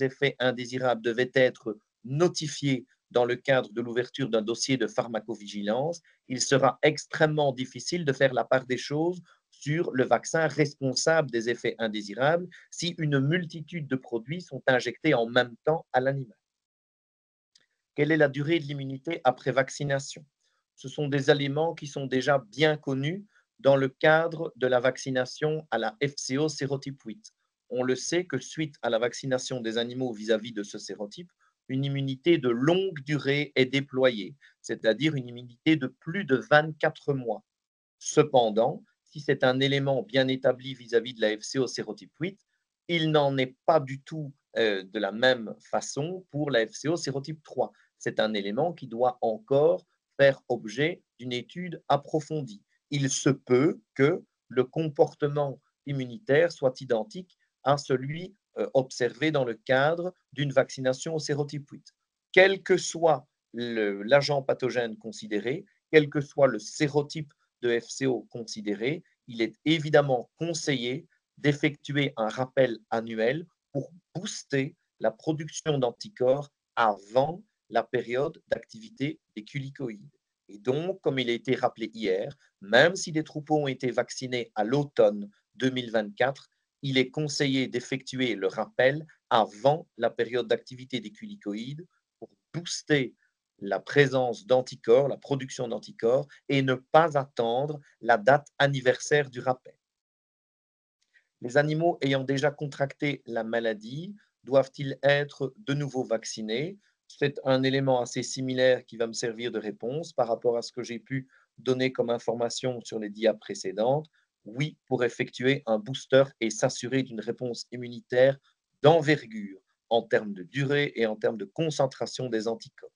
effets indésirables devaient être notifiés dans le cadre de l'ouverture d'un dossier de pharmacovigilance, il sera extrêmement difficile de faire la part des choses sur le vaccin responsable des effets indésirables si une multitude de produits sont injectés en même temps à l'animal. Quelle est la durée de l'immunité après vaccination? Ce sont des éléments qui sont déjà bien connus dans le cadre de la vaccination à la FCO sérotype 8. On le sait que suite à la vaccination des animaux vis-à-vis de ce sérotype, une immunité de longue durée est déployée, c'est-à-dire une immunité de plus de 24 mois. Cependant, si c'est un élément bien établi vis-à-vis de la FCO sérotype 8, il n'en est pas du tout de la même façon pour la FCO sérotype 3. C'est un élément qui doit encore faire objet d'une étude approfondie. Il se peut que le comportement immunitaire soit identique à celui observé dans le cadre d'une vaccination au sérotype 8. Quel que soit l'agent pathogène considéré, quel que soit le sérotype de FCO considéré, il est évidemment conseillé d'effectuer un rappel annuel pour booster la production d'anticorps avant la période d'activité des culicoïdes. Et donc, comme il a été rappelé hier, même si des troupeaux ont été vaccinés à l'automne 2024, il est conseillé d'effectuer le rappel avant la période d'activité des culicoïdes pour booster la présence d'anticorps, la production d'anticorps, et ne pas attendre la date anniversaire du rappel. Les animaux ayant déjà contracté la maladie doivent-ils être de nouveau vaccinés? C'est un élément assez similaire qui va me servir de réponse par rapport à ce que j'ai pu donner comme information sur les dias précédentes. Oui, pour effectuer un booster et s'assurer d'une réponse immunitaire d'envergure en termes de durée et en termes de concentration des anticorps.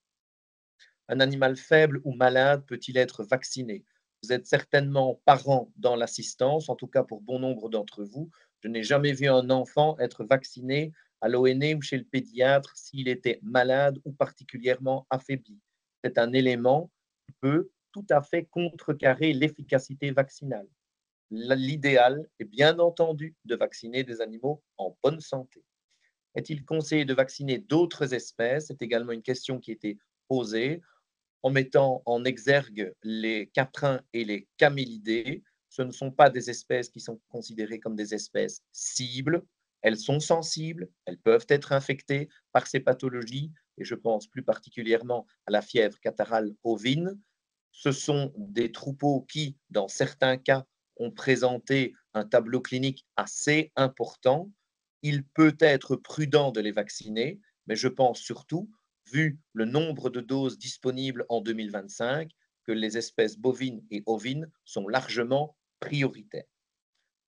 Un animal faible ou malade peut-il être vacciné? Vous êtes certainement parent dans l'assistance, en tout cas pour bon nombre d'entre vous. Je n'ai jamais vu un enfant être vacciné à l'ONE ou chez le pédiatre s'il était malade ou particulièrement affaibli. C'est un élément qui peut tout à fait contrecarrer l'efficacité vaccinale. L'idéal est bien entendu de vacciner des animaux en bonne santé. Est-il conseillé de vacciner d'autres espèces? C'est également une question qui a été posée en mettant en exergue les caprins et les camélidés. Ce ne sont pas des espèces qui sont considérées comme des espèces cibles. Elles sont sensibles, elles peuvent être infectées par ces pathologies, et je pense plus particulièrement à la fièvre catarrhale ovine. Ce sont des troupeaux qui, dans certains cas, ont présenté un tableau clinique assez important. Il peut être prudent de les vacciner, mais je pense surtout, vu le nombre de doses disponibles en 2025, que les espèces bovines et ovines sont largement prioritaires.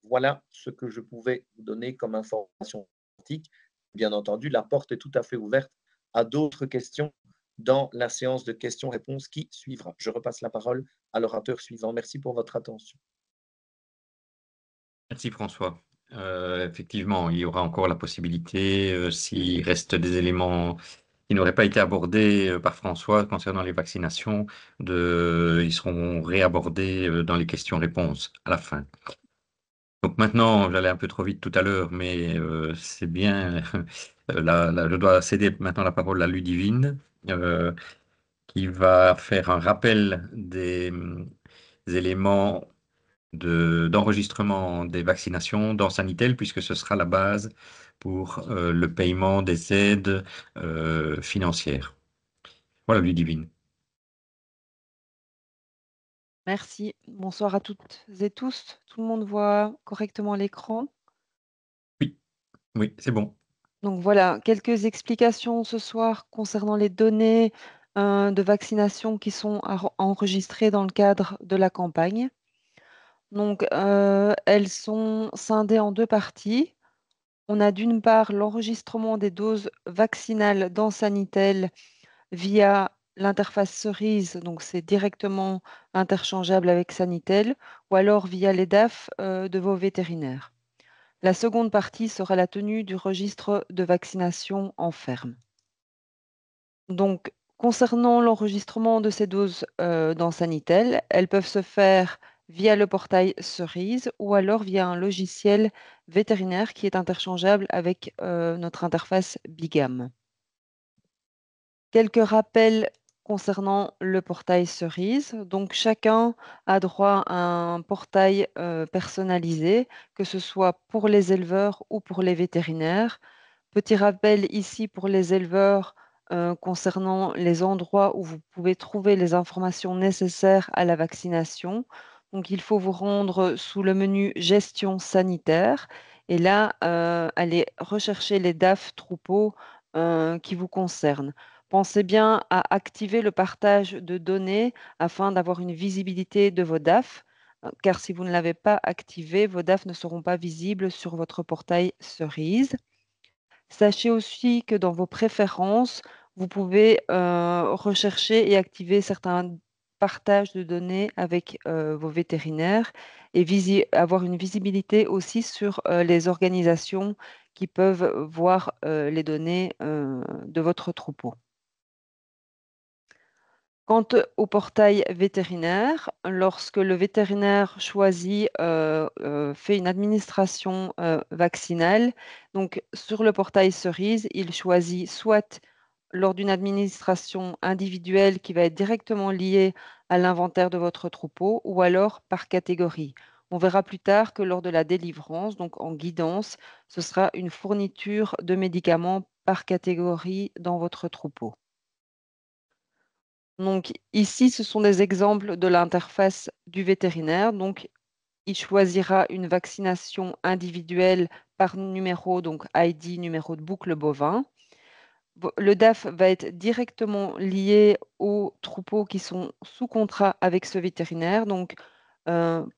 Voilà ce que je pouvais vous donner comme information pratique. Bien entendu, la porte est tout à fait ouverte à d'autres questions dans la séance de questions-réponses qui suivra. Je repasse la parole à l'orateur suivant. Merci pour votre attention. Merci François. Effectivement, il y aura encore la possibilité, s'il reste des éléments qui n'auraient pas été abordés par François concernant les vaccinations, ils seront réabordés dans les questions-réponses à la fin. Donc maintenant, j'allais un peu trop vite tout à l'heure, mais c'est bien. Je dois céder maintenant la parole à Ludivine, qui va faire un rappel des éléments d'enregistrement des vaccinations dans Sanitel, puisque ce sera la base pour le paiement des aides financières. Voilà, Ludivine. Merci. Bonsoir à toutes et tous. Tout le monde voit correctement l'écran. Oui, oui, c'est bon. Donc voilà, quelques explications ce soir concernant les données de vaccination qui sont enregistrées dans le cadre de la campagne. Donc, elles sont scindées en deux parties. On a d'une part l'enregistrement des doses vaccinales dans Sanitel via l'interface Cerise, donc c'est directement interchangeable avec Sanitel, ou alors via les DAF de vos vétérinaires. La seconde partie sera la tenue du registre de vaccination en ferme. Donc, concernant l'enregistrement de ces doses dans Sanitel, elles peuvent se faire via le portail Cerise ou alors via un logiciel vétérinaire qui est interchangeable avec notre interface Bigam. Quelques rappels concernant le portail Cerise. Donc, chacun a droit à un portail personnalisé, que ce soit pour les éleveurs ou pour les vétérinaires. Petit rappel ici pour les éleveurs concernant les endroits où vous pouvez trouver les informations nécessaires à la vaccination. Donc, il faut vous rendre sous le menu Gestion sanitaire et là, aller rechercher les DAF troupeaux qui vous concernent. Pensez bien à activer le partage de données afin d'avoir une visibilité de vos DAF, car si vous ne l'avez pas activé, vos DAF ne seront pas visibles sur votre portail Cerise. Sachez aussi que dans vos préférences, vous pouvez rechercher et activer certains partages de données avec vos vétérinaires et avoir une visibilité aussi sur les organisations qui peuvent voir les données de votre troupeau. Quant au portail vétérinaire, lorsque le vétérinaire choisit, fait une administration vaccinale, donc sur le portail Cerise, il choisit soit lors d'une administration individuelle qui va être directement liée à l'inventaire de votre troupeau, ou alors par catégorie. On verra plus tard que lors de la délivrance, donc en guidance, ce sera une fourniture de médicaments par catégorie dans votre troupeau. Donc ici, ce sont des exemples de l'interface du vétérinaire. Donc, il choisira une vaccination individuelle par numéro, donc ID, numéro de boucle bovin. Le DAF va être directement lié aux troupeaux qui sont sous contrat avec ce vétérinaire. Donc,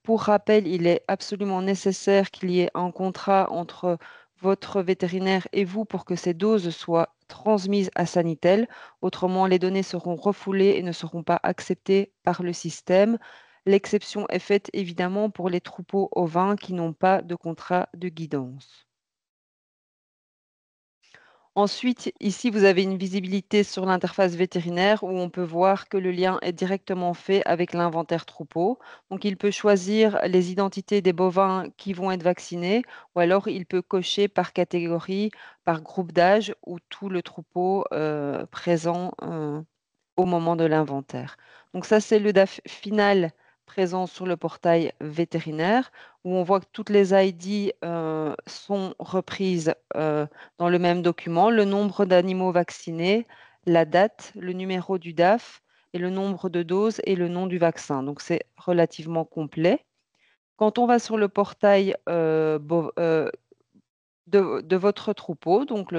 pour rappel, il est absolument nécessaire qu'il y ait un contrat entre votre vétérinaire et vous pour que ces doses soient transmises à Sanitel. Autrement, les données seront refoulées et ne seront pas acceptées par le système. L'exception est faite évidemment pour les troupeaux ovins qui n'ont pas de contrat de guidance. Ensuite, ici, vous avez une visibilité sur l'interface vétérinaire où on peut voir que le lien est directement fait avec l'inventaire troupeau. Donc, il peut choisir les identités des bovins qui vont être vaccinés ou alors il peut cocher par catégorie, par groupe d'âge ou tout le troupeau présent au moment de l'inventaire. Donc ça, c'est le DAF final présent sur le portail vétérinaire, où on voit que toutes les ID sont reprises dans le même document, le nombre d'animaux vaccinés, la date, le numéro du DAF et le nombre de doses et le nom du vaccin. Donc c'est relativement complet. Quand on va sur le portail de votre troupeau, donc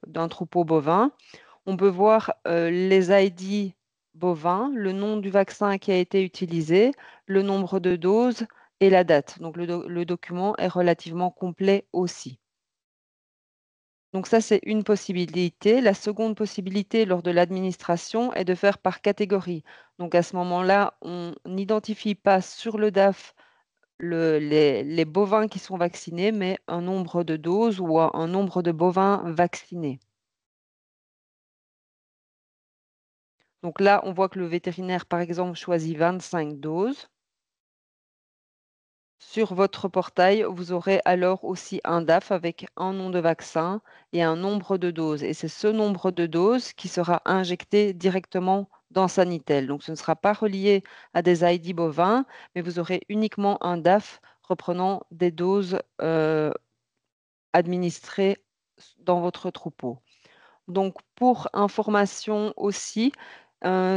d'un troupeau bovin, on peut voir les ID bovins, le nom du vaccin qui a été utilisé, le nombre de doses et la date. Donc le document est relativement complet aussi. Donc ça, c'est une possibilité. La seconde possibilité lors de l'administration est de faire par catégorie. Donc à ce moment-là, on n'identifie pas sur le DAF les bovins qui sont vaccinés, mais un nombre de doses ou un nombre de bovins vaccinés. Donc là, on voit que le vétérinaire, par exemple, choisit 25 doses. Sur votre portail, vous aurez alors aussi un DAF avec un nom de vaccin et un nombre de doses. Et c'est ce nombre de doses qui sera injecté directement dans Sanitel. Donc ce ne sera pas relié à des ID bovins, mais vous aurez uniquement un DAF reprenant des doses administrées dans votre troupeau. Donc, pour information aussi,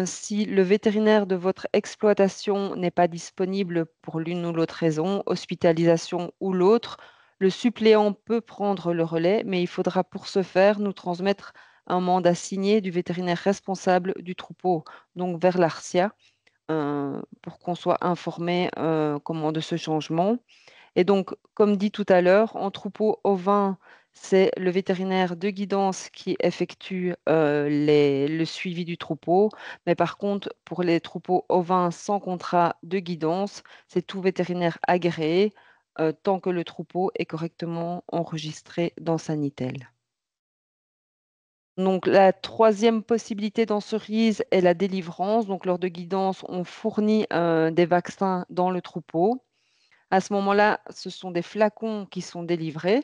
si le vétérinaire de votre exploitation n'est pas disponible pour l'une ou l'autre raison, hospitalisation ou l'autre, le suppléant peut prendre le relais, mais il faudra pour ce faire nous transmettre un mandat signé du vétérinaire responsable du troupeau, donc vers l'ARSIA, pour qu'on soit informé de ce changement. Et donc, comme dit tout à l'heure, en troupeau ovin, c'est le vétérinaire de guidance qui effectue le suivi du troupeau. Mais par contre, pour les troupeaux ovins sans contrat de guidance, c'est tout vétérinaire agréé tant que le troupeau est correctement enregistré dans Sanitel. Donc, la troisième possibilité dans Cerise est la délivrance. Donc, lors de guidance, on fournit des vaccins dans le troupeau. À ce moment-là, ce sont des flacons qui sont délivrés.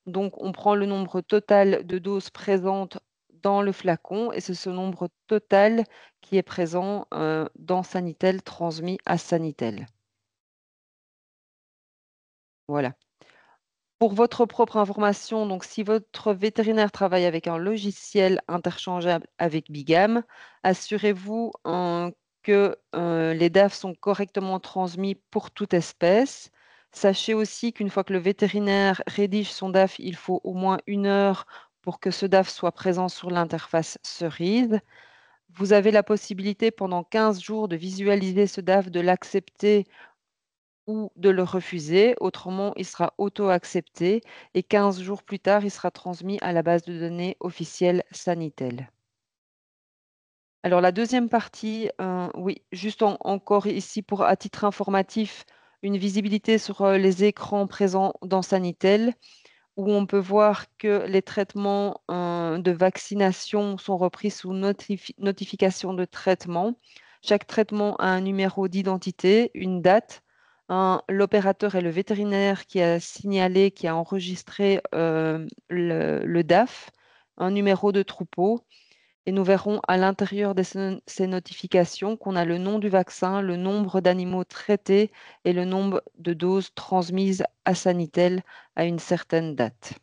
Donc, on prend le nombre total de doses présentes dans le flacon et c'est ce nombre total qui est présent dans Sanitel, transmis à Sanitel. Voilà. Pour votre propre information, donc si votre vétérinaire travaille avec un logiciel interchangeable avec Bigam, assurez-vous que les DAF sont correctement transmis pour toute espèce. Sachez aussi qu'une fois que le vétérinaire rédige son DAF, il faut au moins 1 heure pour que ce DAF soit présent sur l'interface cerise. Vous avez la possibilité pendant 15 jours de visualiser ce DAF, de l'accepter ou de le refuser. Autrement, il sera auto-accepté et 15 jours plus tard, il sera transmis à la base de données officielle Sanitel. Alors la deuxième partie, oui, juste encore ici pour à titre informatif, une visibilité sur les écrans présents dans Sanitel, où on peut voir que les traitements de vaccination sont repris sous notification de traitement. Chaque traitement a un numéro d'identité, une date, l'opérateur et le vétérinaire qui a signalé, qui a enregistré le DAF, un numéro de troupeau. Et nous verrons à l'intérieur de ces notifications qu'on a le nom du vaccin, le nombre d'animaux traités et le nombre de doses transmises à Sanitel à une certaine date.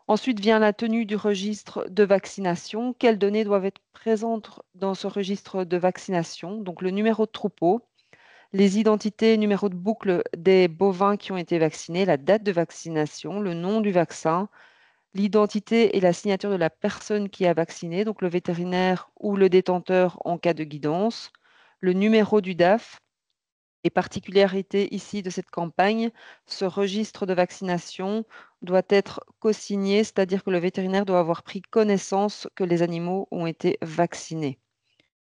Ensuite vient la tenue du registre de vaccination. Quelles données doivent être présentes dans ce registre de vaccination? Donc le numéro de troupeau, les identités, numéro de boucle des bovins qui ont été vaccinés, la date de vaccination, le nom du vaccin, l'identité et la signature de la personne qui a vacciné, donc le vétérinaire ou le détenteur en cas de guidance, le numéro du DAF. Et particularité ici de cette campagne, ce registre de vaccination doit être co-signé, c'est-à-dire que le vétérinaire doit avoir pris connaissance que les animaux ont été vaccinés.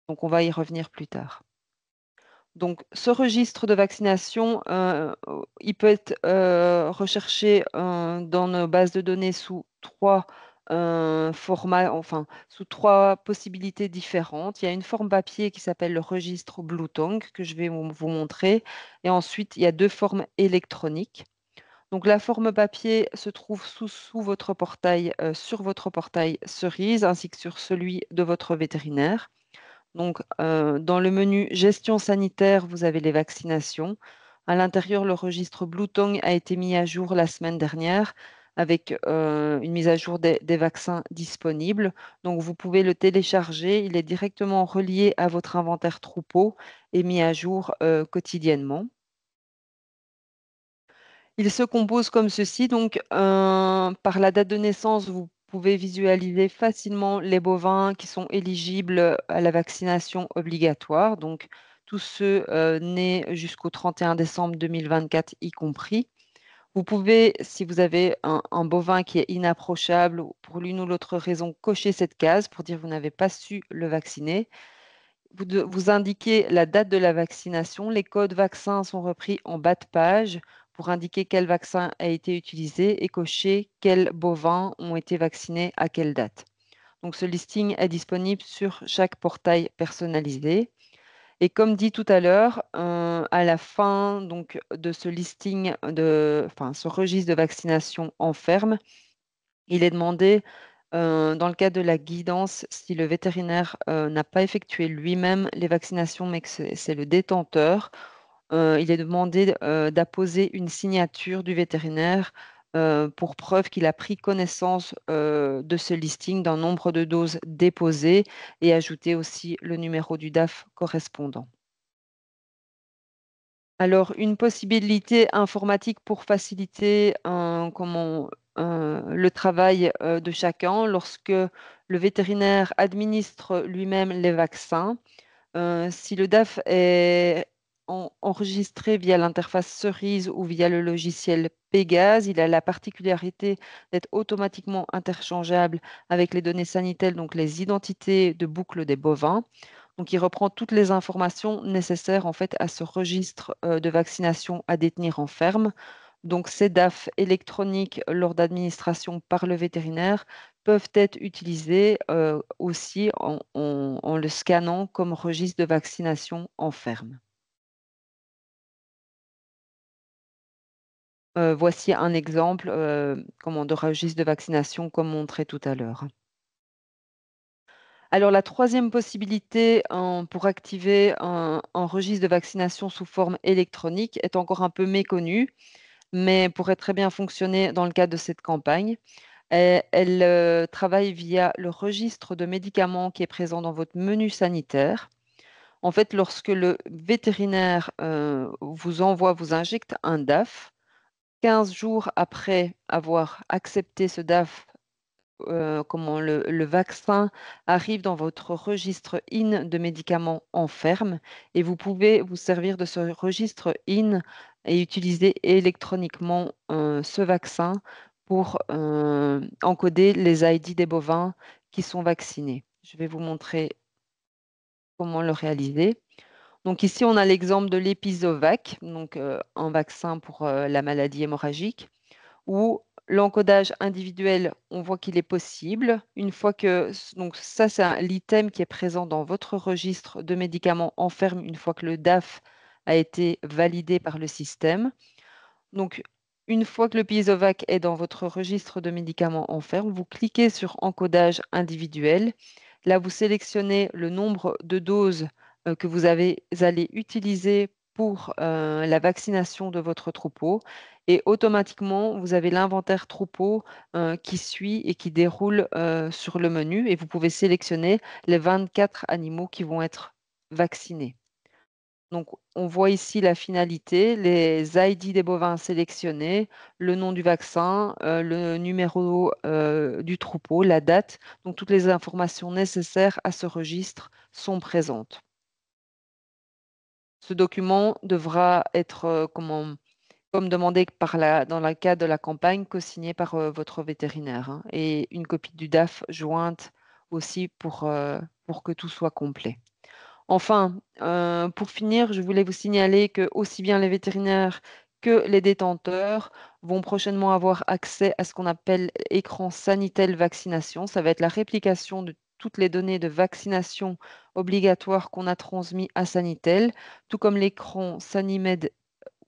Donc on va y revenir plus tard. Donc, ce registre de vaccination, il peut être recherché dans nos bases de données sous 3 formats, enfin, sous 3 possibilités différentes. Il y a une forme papier qui s'appelle le registre Bluetongue, que je vais vous montrer. Et ensuite, il y a 2 formes électroniques. Donc, la forme papier se trouve sous votre portail, sur votre portail Cerise, ainsi que sur celui de votre vétérinaire. Donc, dans le menu gestion sanitaire, vous avez les vaccinations. À l'intérieur, le registre Bluetongue a été mis à jour la semaine dernière avec une mise à jour des vaccins disponibles. Donc, vous pouvez le télécharger. Il est directement relié à votre inventaire troupeau et mis à jour quotidiennement. Il se compose comme ceci. Donc, par la date de naissance, vous pouvez visualiser facilement les bovins qui sont éligibles à la vaccination obligatoire. Donc, tous ceux nés jusqu'au 31 décembre 2024 y compris. Vous pouvez, si vous avez un bovin qui est inapprochable ou pour l'une ou l'autre raison, cocher cette case pour dire que vous n'avez pas su le vacciner. Vous indiquez la date de la vaccination. Les codes vaccins sont repris en bas de page pour indiquer quel vaccin a été utilisé et cocher quels bovins ont été vaccinés à quelle date. Donc, ce listing est disponible sur chaque portail personnalisé. Et comme dit tout à l'heure, à la fin donc, de ce listing, ce registre de vaccination en ferme, il est demandé dans le cadre de la guidance, si le vétérinaire n'a pas effectué lui-même les vaccinations, mais que c'est le détenteur, il est demandé d'apposer une signature du vétérinaire pour preuve qu'il a pris connaissance de ce listing d'un nombre de doses déposées et ajouter aussi le numéro du DAF correspondant. Alors, une possibilité informatique pour faciliter le travail de chacun lorsque le vétérinaire administre lui-même les vaccins. Si le DAF est enregistré via l'interface Cerise ou via le logiciel Pégase, il a la particularité d'être automatiquement interchangeable avec les données sanitaires, donc les identités de boucle des bovins. Donc, il reprend toutes les informations nécessaires en fait à ce registre de vaccination à détenir en ferme. Donc, ces DAF électroniques lors d'administration par le vétérinaire peuvent être utilisés aussi en le scannant comme registre de vaccination en ferme. Voici un exemple de registre de vaccination comme montré tout à l'heure. Alors, la troisième possibilité pour activer un registre de vaccination sous forme électronique est encore un peu méconnue, mais pourrait très bien fonctionner dans le cadre de cette campagne. Elle travaille via le registre de médicaments qui est présent dans votre menu sanitaire. En fait, lorsque le vétérinaire vous injecte un DAF, 15 jours après avoir accepté ce DAF, comment le vaccin arrive dans votre registre IN de médicaments en ferme et vous pouvez vous servir de ce registre IN et utiliser électroniquement ce vaccin pour encoder les ID des bovins qui sont vaccinés. Je vais vous montrer comment le réaliser. Donc ici, on a l'exemple de l'Episovac, donc un vaccin pour la maladie hémorragique, où l'encodage individuel, on voit qu'il est possible. Une fois que, donc ça, c'est l'item qui est présent dans votre registre de médicaments en ferme une fois que le DAF a été validé par le système. Donc, une fois que le Pisovac est dans votre registre de médicaments en ferme, vous cliquez sur encodage individuel. Là, vous sélectionnez le nombre de doses que vous allez utiliser pour la vaccination de votre troupeau et automatiquement, vous avez l'inventaire troupeau qui suit et qui déroule sur le menu et vous pouvez sélectionner les 24 animaux qui vont être vaccinés. Donc, on voit ici la finalité, les ID des bovins sélectionnés, le nom du vaccin, le numéro du troupeau, la date. Donc, toutes les informations nécessaires à ce registre sont présentes. Ce document devra être, comme demandé dans le cadre de la campagne, co-signé par votre vétérinaire, hein, et une copie du DAF jointe aussi pour que tout soit complet. Enfin, pour finir, je voulais vous signaler que aussi bien les vétérinaires que les détenteurs vont prochainement avoir accès à ce qu'on appelle écran Sanitel vaccination. Ça va être la réplication de toutes les données de vaccination obligatoires qu'on a transmis à Sanitel, tout comme l'écran Sanimed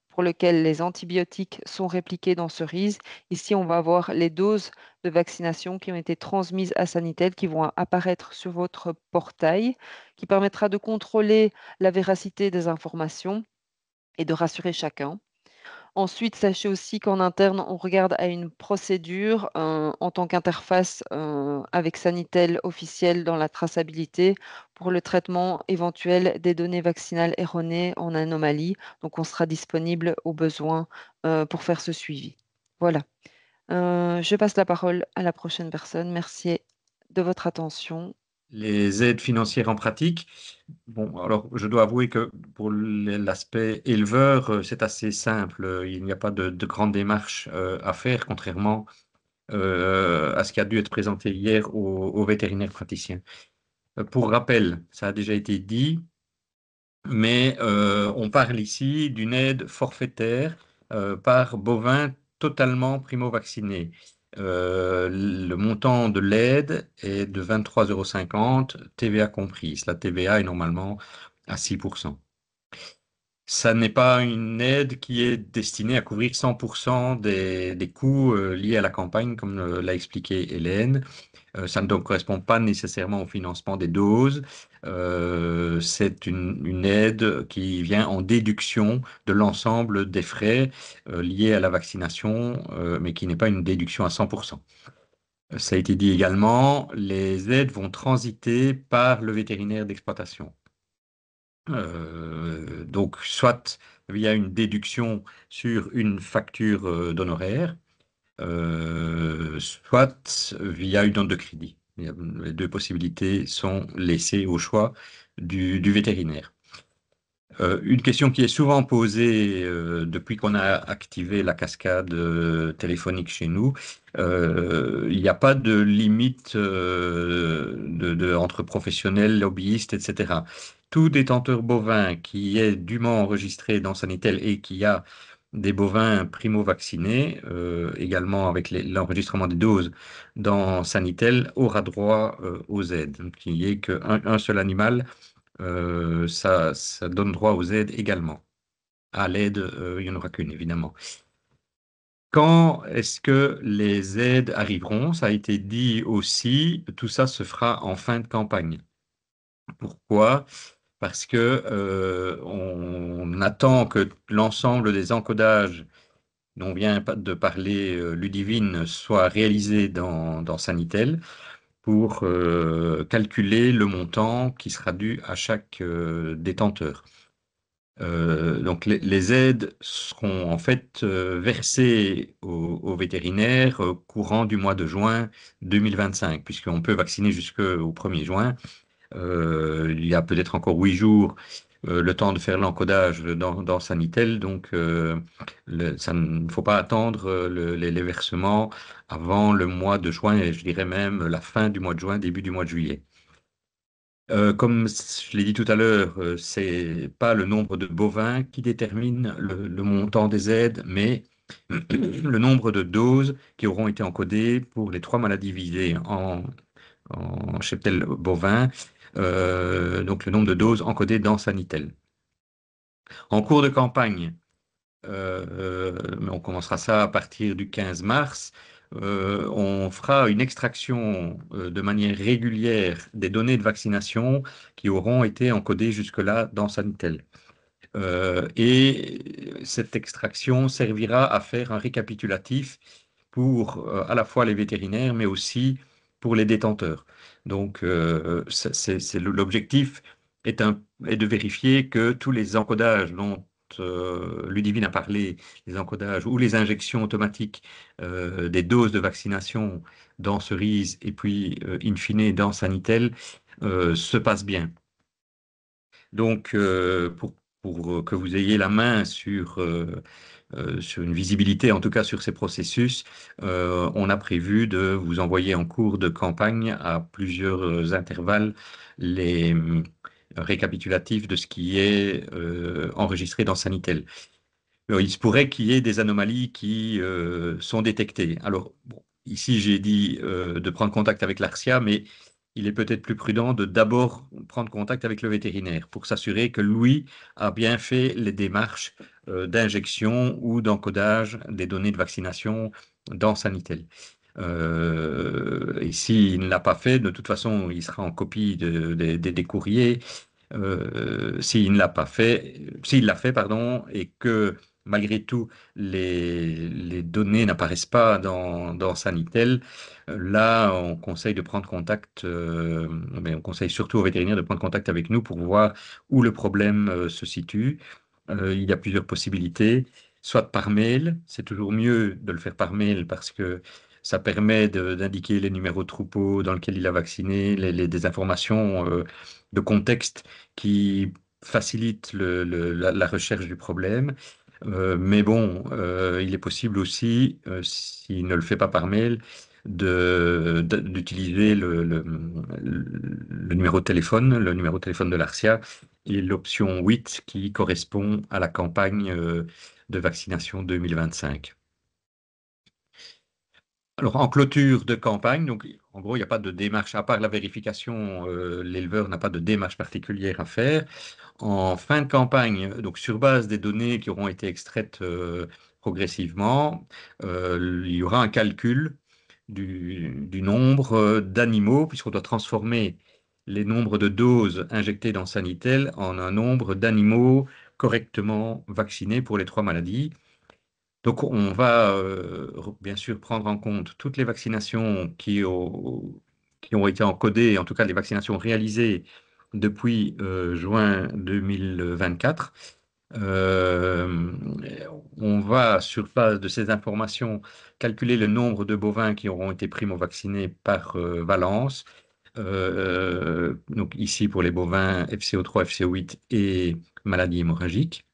pour lequel les antibiotiques sont répliqués dans Cerise. Ici, on va avoir les doses de vaccination qui ont été transmises à Sanitel qui vont apparaître sur votre portail, qui permettra de contrôler la véracité des informations et de rassurer chacun. Ensuite, sachez aussi qu'en interne, on regarde à une procédure en tant qu'interface avec Sanitel officiel dans la traçabilité pour le traitement éventuel des données vaccinales erronées en anomalie. Donc, on sera disponible au besoin pour faire ce suivi. Voilà. Je passe la parole à la prochaine personne. Merci de votre attention. Les aides financières en pratique. Bon, alors je dois avouer que pour l'aspect éleveur, c'est assez simple. Il n'y a pas de grande démarche à faire, contrairement à ce qui a dû être présenté hier aux vétérinaires praticiens. Pour rappel, ça a déjà été dit, mais on parle ici d'une aide forfaitaire par bovin totalement primo-vacciné. Le montant de l'aide est de 23,50 €, TVA comprise. La TVA est normalement à 6%. Ça n'est pas une aide qui est destinée à couvrir 100% des coûts liés à la campagne, comme l'a expliqué Hélène. Ça ne correspond pas nécessairement au financement des doses. C'est une aide qui vient en déduction de l'ensemble des frais liés à la vaccination, mais qui n'est pas une déduction à 100%. Ça a été dit également, les aides vont transiter par le vétérinaire d'exploitation. Donc, soit via une déduction sur une facture d'honoraires, soit via une note de crédit. Les deux possibilités sont laissées au choix du vétérinaire. Une question qui est souvent posée depuis qu'on a activé la cascade téléphonique chez nous, il n'y a pas de limite entre professionnels, lobbyistes, etc. Tout détenteur bovin qui est dûment enregistré dans Sanitel et qui a des bovins primo-vaccinés, également avec l'enregistrement des doses dans Sanitel, aura droit aux aides. Donc, il n'y ait qu'un seul animal, ça donne droit aux aides également. À l'aide, il n'y en aura qu'une, évidemment. Quand est-ce que les aides arriveront? Ça a été dit aussi, tout ça se fera en fin de campagne. Pourquoi? Parce que on attend que l'ensemble des encodages dont vient de parler Ludivine soit réalisé dans Sanitel pour calculer le montant qui sera dû à chaque détenteur. Donc les aides seront en fait versées aux vétérinaires courant du mois de juin 2025, puisqu'on peut vacciner jusqu'au 1er juin. Il y a peut-être encore 8 jours le temps de faire l'encodage dans Sanitel, donc ça ne faut pas attendre les versements avant le mois de juin, et je dirais même la fin du mois de juin, début du mois de juillet. Comme je l'ai dit tout à l'heure, c'est pas le nombre de bovins qui détermine le montant des aides, mais le nombre de doses qui auront été encodées pour les 3 maladies visées en cheptel bovin, donc le nombre de doses encodées dans Sanitel. En cours de campagne, mais on commencera ça à partir du 15 mars. On fera une extraction de manière régulière des données de vaccination qui auront été encodées jusque-là dans Sanitel. Et cette extraction servira à faire un récapitulatif pour à la fois les vétérinaires, mais aussi pour les détenteurs. Donc, l'objectif est de vérifier que tous les encodages dont Ludivine a parlé, les encodages ou les injections automatiques des doses de vaccination dans Cerise et puis, in fine, dans Sanitel, se passent bien. Donc, pour que vous ayez la main sur une visibilité, en tout cas sur ces processus, on a prévu de vous envoyer en cours de campagne à plusieurs intervalles les récapitulatifs de ce qui est enregistré dans Sanitel. Alors, il se pourrait qu'il y ait des anomalies qui sont détectées. Alors, bon, ici, j'ai dit de prendre contact avec l'ARSIA, mais il est peut-être plus prudent de d'abord prendre contact avec le vétérinaire pour s'assurer que lui a bien fait les démarches d'injection ou d'encodage des données de vaccination dans Sanitel. Et s'il ne l'a pas fait, de toute façon, il sera en copie des courriers. S'il ne l'a pas fait, s'il l'a fait, pardon, et que malgré tout, les données n'apparaissent pas dans Sanitel, là, on conseille de prendre contact, mais on conseille surtout aux vétérinaires de prendre contact avec nous pour voir où le problème se situe. Il y a plusieurs possibilités, soit par mail, c'est toujours mieux de le faire par mail parce que ça permet d'indiquer les numéros de troupeau dans lesquels il a vacciné, des informations de contexte qui facilitent la recherche du problème. Mais bon, il est possible aussi, s'il ne le fait pas par mail, d'utiliser le numéro de téléphone, de l'ARSIA et l'option 8 qui correspond à la campagne de vaccination 2025. Alors, en clôture de campagne, donc en gros, il n'y a pas de démarche, à part la vérification, l'éleveur n'a pas de démarche particulière à faire. En fin de campagne, donc sur base des données qui auront été extraites progressivement, il y aura un calcul du nombre d'animaux, puisqu'on doit transformer les nombres de doses injectées dans Sanitel en un nombre d'animaux correctement vaccinés pour les 3 maladies. Donc, on va bien sûr prendre en compte toutes les vaccinations qui ont été encodées, en tout cas les vaccinations réalisées depuis juin 2024. Euh, on va, sur base de ces informations, calculer le nombre de bovins qui auront été primo-vaccinés par Valence. Donc ici pour les bovins FCO3, FCO8 et maladies hémorragiques.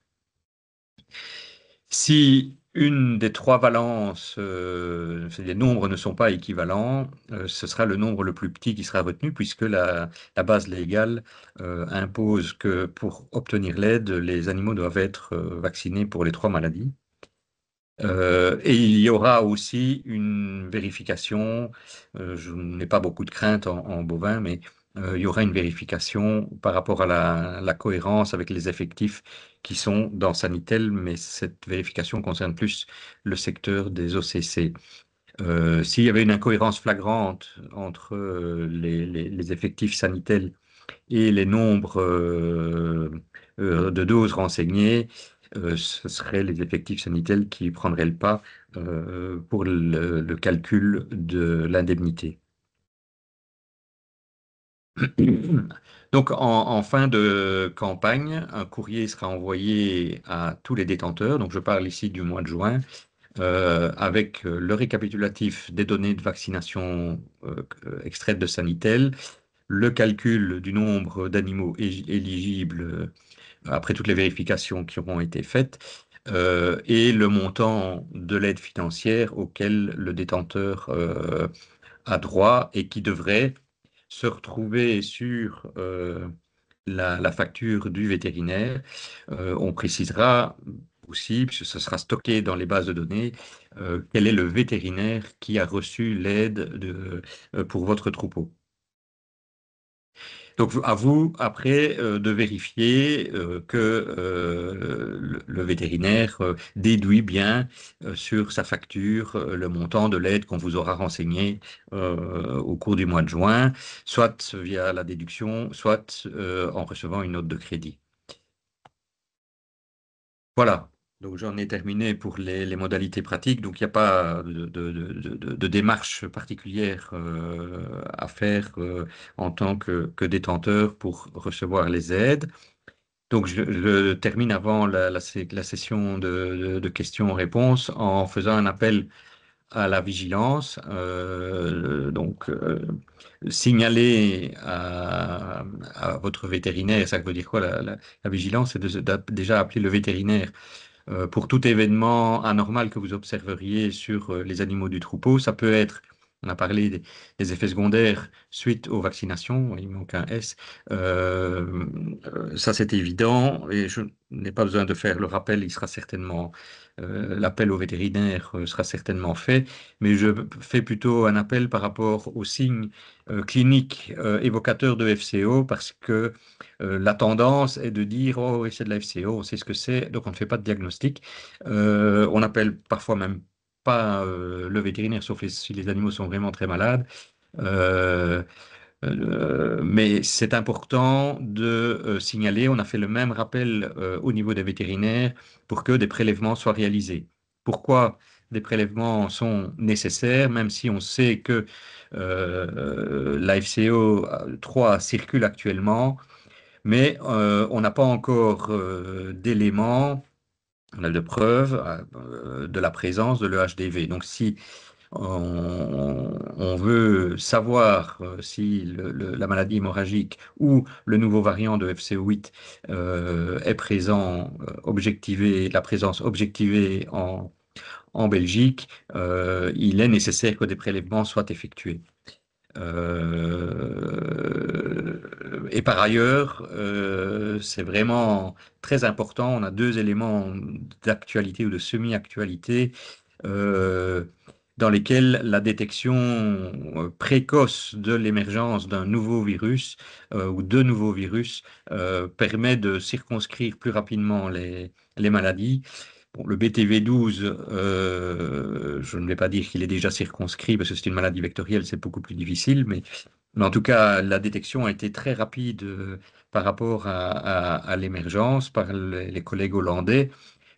Si une des 3 valences, les nombres ne sont pas équivalents, ce sera le nombre le plus petit qui sera retenu puisque la base légale impose que pour obtenir l'aide, les animaux doivent être vaccinés pour les 3 maladies. Et il y aura aussi une vérification, je n'ai pas beaucoup de crainte en bovin, mais il y aura une vérification par rapport à la cohérence avec les effectifs qui sont dans Sanitel, mais cette vérification concerne plus le secteur des OCC. S'il y avait une incohérence flagrante entre les effectifs Sanitel et les nombres de doses renseignées, ce seraient les effectifs sanitaires qui prendraient le pas pour le calcul de l'indemnité. Donc, en fin de campagne, un courrier sera envoyé à tous les détenteurs. Donc, je parle ici du mois de juin, avec le récapitulatif des données de vaccination extraites de Sanitel, le calcul du nombre d'animaux éligibles après toutes les vérifications qui auront été faites, et le montant de l'aide financière auquel le détenteur a droit et qui devrait se retrouver sur la facture du vétérinaire. On précisera aussi, puisque ce sera stocké dans les bases de données, quel est le vétérinaire qui a reçu l'aide pour votre troupeau. Donc, à vous, après, de vérifier que le vétérinaire déduit bien sur sa facture le montant de l'aide qu'on vous aura renseigné au cours du mois de juin, soit via la déduction, soit en recevant une note de crédit. Voilà. Donc, j'en ai terminé pour les modalités pratiques. Donc, il n'y a pas de démarche particulière à faire en tant que détenteur pour recevoir les aides. Donc, je termine avant la session de questions-réponses en faisant un appel à la vigilance. Signaler à votre vétérinaire, ça veut dire quoi la vigilance, c'est déjà appeler le vétérinaire pour tout événement anormal que vous observeriez sur les animaux du troupeau. Ça peut être, on a parlé des effets secondaires suite aux vaccinations, il manque un S. Ça, c'est évident et je n'ai pas besoin de faire le rappel, il sera certainement, l'appel au vétérinaire sera certainement fait, mais je fais plutôt un appel par rapport aux signes cliniques évocateurs de FCO parce que la tendance est de dire, oh oui, c'est de la FCO, on sait ce que c'est, donc on ne fait pas de diagnostic. On appelle parfois même pas le vétérinaire, sauf si les animaux sont vraiment très malades. Euh, mais c'est important de signaler, on a fait le même rappel au niveau des vétérinaires pour que des prélèvements soient réalisés. Pourquoi des prélèvements sont nécessaires, même si on sait que la FCO 3 circule actuellement, mais on n'a pas encore d'éléments, on a de preuves de la présence de l'EHDV. Donc si on veut savoir si la maladie hémorragique ou le nouveau variant de FCO8 est présent, objectivé, la présence objectivée en Belgique, il est nécessaire que des prélèvements soient effectués. Et par ailleurs, c'est vraiment très important. On a deux éléments d'actualité ou de semi-actualité euh, dans lesquels la détection précoce de l'émergence d'un nouveau virus ou de nouveaux virus permet de circonscrire plus rapidement les maladies. Bon, le BTV12, je ne vais pas dire qu'il est déjà circonscrit parce que c'est une maladie vectorielle, c'est beaucoup plus difficile, mais en tout cas, la détection a été très rapide par rapport à l'émergence par les collègues hollandais,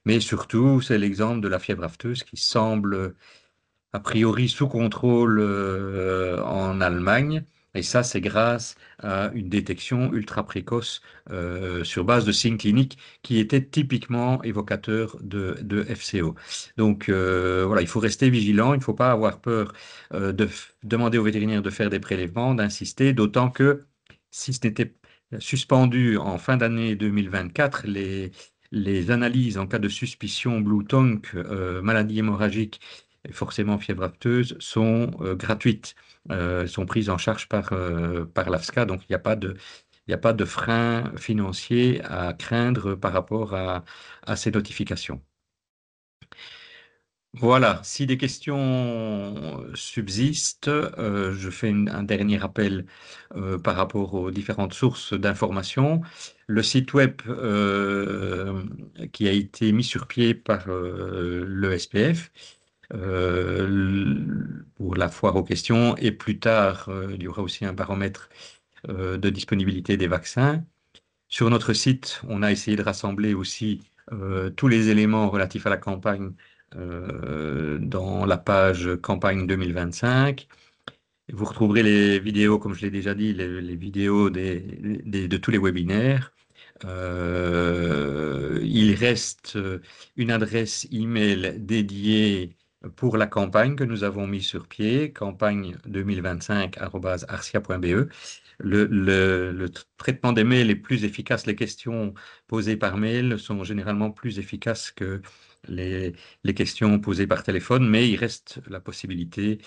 mais surtout, c'est l'exemple de la fièvre afteuse qui semble a priori sous contrôle en Allemagne. Et ça, c'est grâce à une détection ultra précoce sur base de signes cliniques qui étaient typiquement évocateurs de FCO. Donc voilà, il faut rester vigilant, il ne faut pas avoir peur de demander au vétérinaire de faire des prélèvements, d'insister, d'autant que si ce n'était suspendu en fin d'année 2024, les analyses en cas de suspicion blue tongue, maladie hémorragique, et forcément fièvre afteuse, sont gratuites, sont prises en charge par l'AFSCA, donc il n'y a pas de frein financier à craindre par rapport à ces notifications. Voilà, si des questions subsistent, je fais un dernier rappel par rapport aux différentes sources d'informations. Le site web qui a été mis sur pied par le SPF pour la foire aux questions et plus tard, il y aura aussi un baromètre de disponibilité des vaccins. Sur notre site, on a essayé de rassembler aussi tous les éléments relatifs à la campagne dans la page campagne 2025. Vous retrouverez les vidéos, comme je l'ai déjà dit, les vidéos de tous les webinaires. Il reste une adresse email dédiée pour la campagne que nous avons mise sur pied, campagne2025@arcia.be. Le traitement des mails est plus efficace. Les questions posées par mail sont généralement plus efficaces que les questions posées par téléphone, mais il reste la possibilité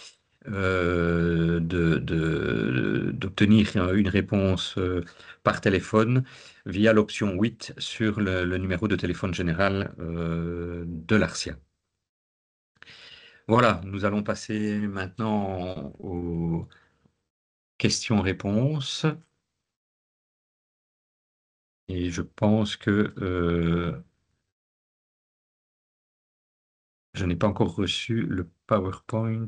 d'obtenir une réponse par téléphone via l'option 8 sur le numéro de téléphone général de l'ARCIA. Voilà, nous allons passer maintenant aux questions-réponses. Et je pense que je n'ai pas encore reçu le PowerPoint.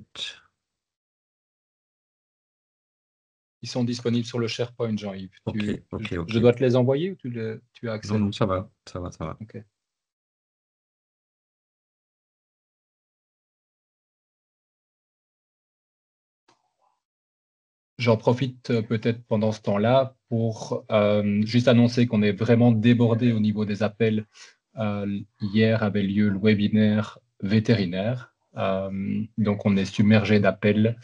Ils sont disponibles sur le SharePoint, Jean-Yves. Ok. Je dois te les envoyer ou tu as accès? Non, ça va. Ok. J'en profite peut-être pendant ce temps-là pour juste annoncer qu'on est vraiment débordé au niveau des appels. Hier avait lieu le webinaire vétérinaire. Donc, on est submergé d'appels.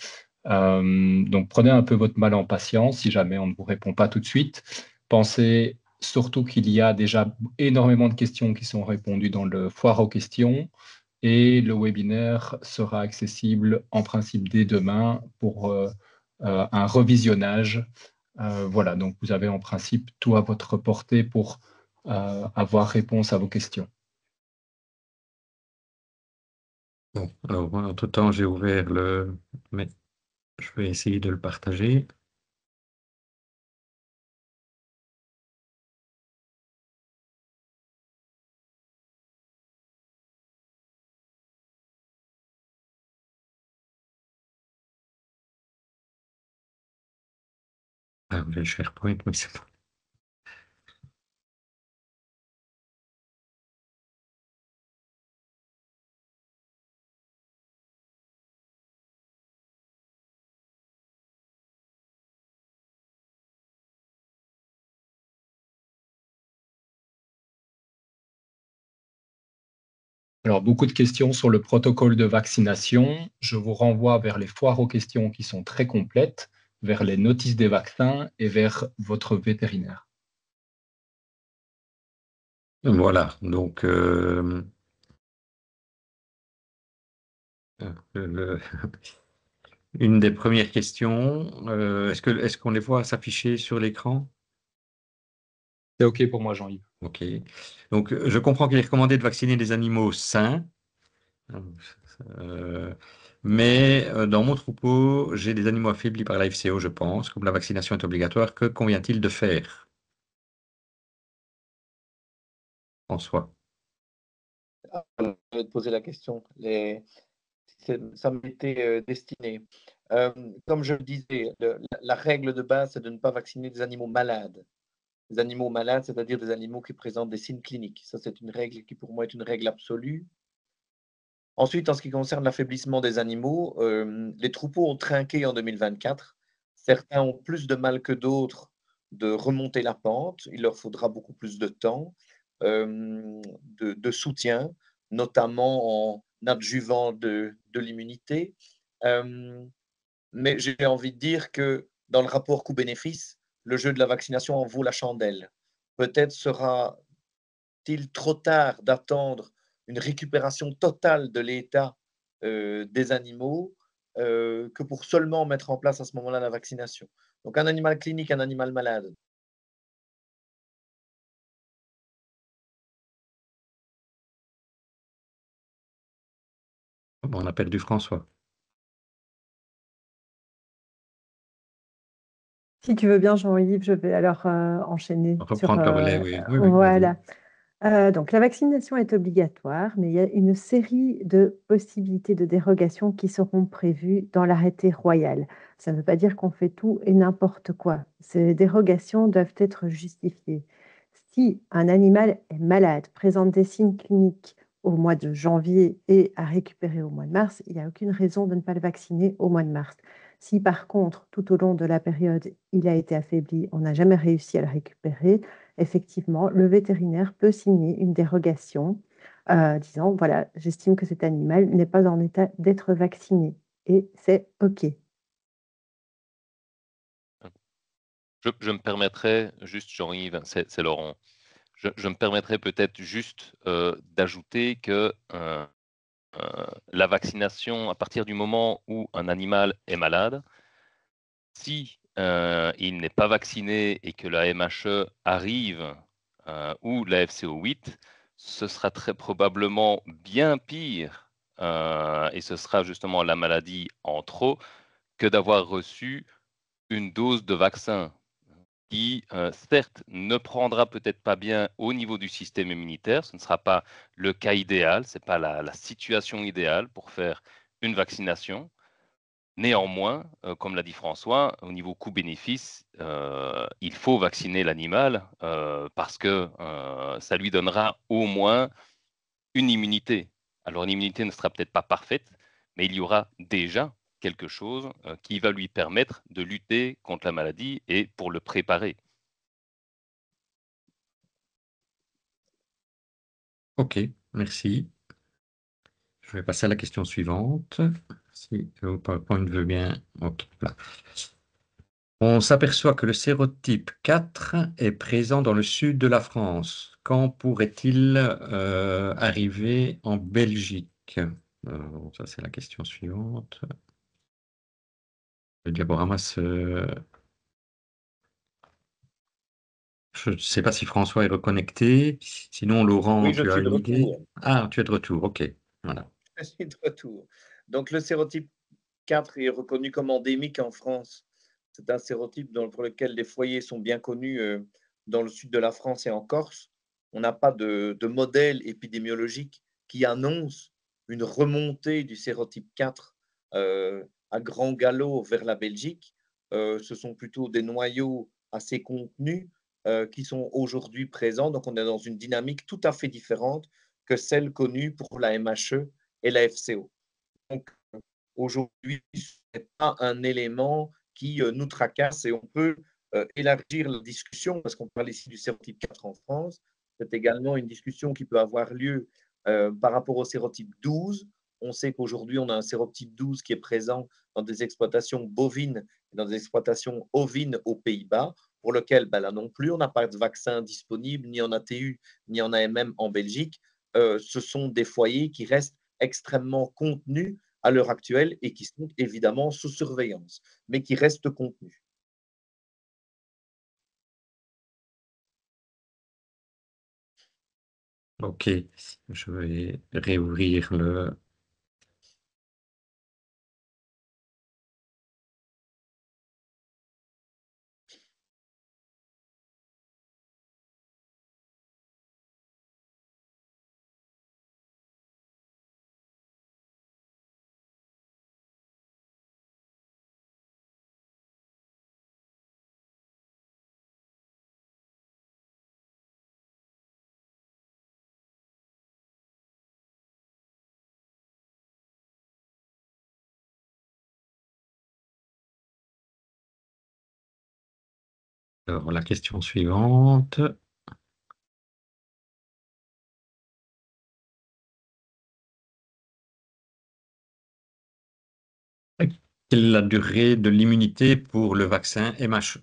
Donc, prenez un peu votre mal en patience si jamais on ne vous répond pas tout de suite. Pensez surtout qu'il y a déjà énormément de questions qui sont répondues dans le foire aux questions et le webinaire sera accessible en principe dès demain pour un revisionnage. Voilà, donc vous avez en principe tout à votre portée pour avoir réponse à vos questions. Bon, alors, entre-temps, j'ai ouvert mais je vais essayer de le partager. Ah, le SharePoint, mais c'est pas. Alors, beaucoup de questions sur le protocole de vaccination. Je vous renvoie vers les foires aux questions qui sont très complètes, vers les notices des vaccins et vers votre vétérinaire. Voilà, donc une des premières questions, est-ce qu'on les voit s'afficher sur l'écran? C'est OK pour moi, Jean-Yves. OK. Donc, je comprends qu'il est recommandé de vacciner des animaux sains. Mais dans mon troupeau, j'ai des animaux affaiblis par la FCO, je pense. Comme la vaccination est obligatoire, que convient-il de faire, François? Je vais te poser la question. Ça m'était destiné. Comme je le disais, la règle de base, c'est de ne pas vacciner des animaux malades. Des animaux malades, c'est-à-dire des animaux qui présentent des signes cliniques. Ça, c'est une règle qui, pour moi, est une règle absolue. Ensuite, en ce qui concerne l'affaiblissement des animaux, les troupeaux ont trinqué en 2024. Certains ont plus de mal que d'autres de remonter la pente. Il leur faudra beaucoup plus de temps, de soutien, notamment en adjuvant de l'immunité. Mais j'ai envie de dire que dans le rapport coût-bénéfice, le jeu de la vaccination en vaut la chandelle. Peut-être sera-t-il trop tard d'attendre une récupération totale de l'état des animaux que pour seulement mettre en place à ce moment-là la vaccination. Donc un animal clinique, un animal malade. Bon, on appelle du François. Si tu veux bien, Jean-Yves, je vais alors enchaîner sur... Reprendre le relais, oui. Oui, Voilà. Donc, la vaccination est obligatoire, mais il y a une série de possibilités de dérogation qui seront prévues dans l'arrêté royal. Ça ne veut pas dire qu'on fait tout et n'importe quoi. Ces dérogations doivent être justifiées. Si un animal est malade, présente des signes cliniques au mois de janvier et a récupéré au mois de mars, il n'y a aucune raison de ne pas le vacciner au mois de mars. Si par contre, tout au long de la période, il a été affaibli, on n'a jamais réussi à le récupérer, effectivement, le vétérinaire peut signer une dérogation disant, voilà, j'estime que cet animal n'est pas en état d'être vacciné. Et c'est OK. Je me permettrais juste, Jean-Yves, c'est Laurent, je me permettrais peut-être juste d'ajouter que la vaccination, à partir du moment où un animal est malade, si il n'est pas vacciné et que la MHE arrive ou la FCO 8, ce sera très probablement bien pire et ce sera justement la maladie en trop que d'avoir reçu une dose de vaccin qui, certes, ne prendra peut-être pas bien au niveau du système immunitaire. Ce ne sera pas le cas idéal, ce n'est pas la situation idéale pour faire une vaccination. Néanmoins, comme l'a dit François, au niveau coût-bénéfice, il faut vacciner l'animal parce que ça lui donnera au moins une immunité. Alors, une immunité ne sera peut-être pas parfaite, mais il y aura déjà quelque chose qui va lui permettre de lutter contre la maladie et pour le préparer. Ok, merci. Je vais passer à la question suivante. Si le PowerPoint veut bien. Ok, là. On s'aperçoit que le sérotype 4 est présent dans le sud de la France. Quand pourrait-il arriver en Belgique? Ça, c'est la question suivante. Le diaporama Je ne sais pas si François est reconnecté. Sinon, Laurent, Oui, je tu as suis de une idée? retour. Ah, tu es de retour. OK. Voilà. Je suis de retour. Donc, le sérotype 4 est reconnu comme endémique en France. C'est un sérotype pour lequel les foyers sont bien connus dans le sud de la France et en Corse. On n'a pas de modèle épidémiologique qui annonce une remontée du sérotype 4 à grand galop vers la Belgique. Ce sont plutôt des noyaux assez contenus qui sont aujourd'hui présents. Donc, on est dans une dynamique tout à fait différente que celle connue pour la MHE et la FCO. Donc, aujourd'hui, ce n'est pas un élément qui nous tracasse et on peut élargir la discussion, parce qu'on parle ici du sérotype 4 en France. C'est également une discussion qui peut avoir lieu par rapport au sérotype 12. On sait qu'aujourd'hui, on a un sérotype 12 qui est présent dans des exploitations bovines et dans des exploitations ovines aux Pays-Bas, pour lequel, ben là non plus, on n'a pas de vaccin disponible, ni en ATU, ni en AMM en Belgique. Ce sont des foyers qui restent extrêmement contenus à l'heure actuelle et qui sont évidemment sous surveillance, mais qui restent contenus. OK. Je vais réouvrir le. Alors, la question suivante. Quelle est la durée de l'immunité pour le vaccin MHE?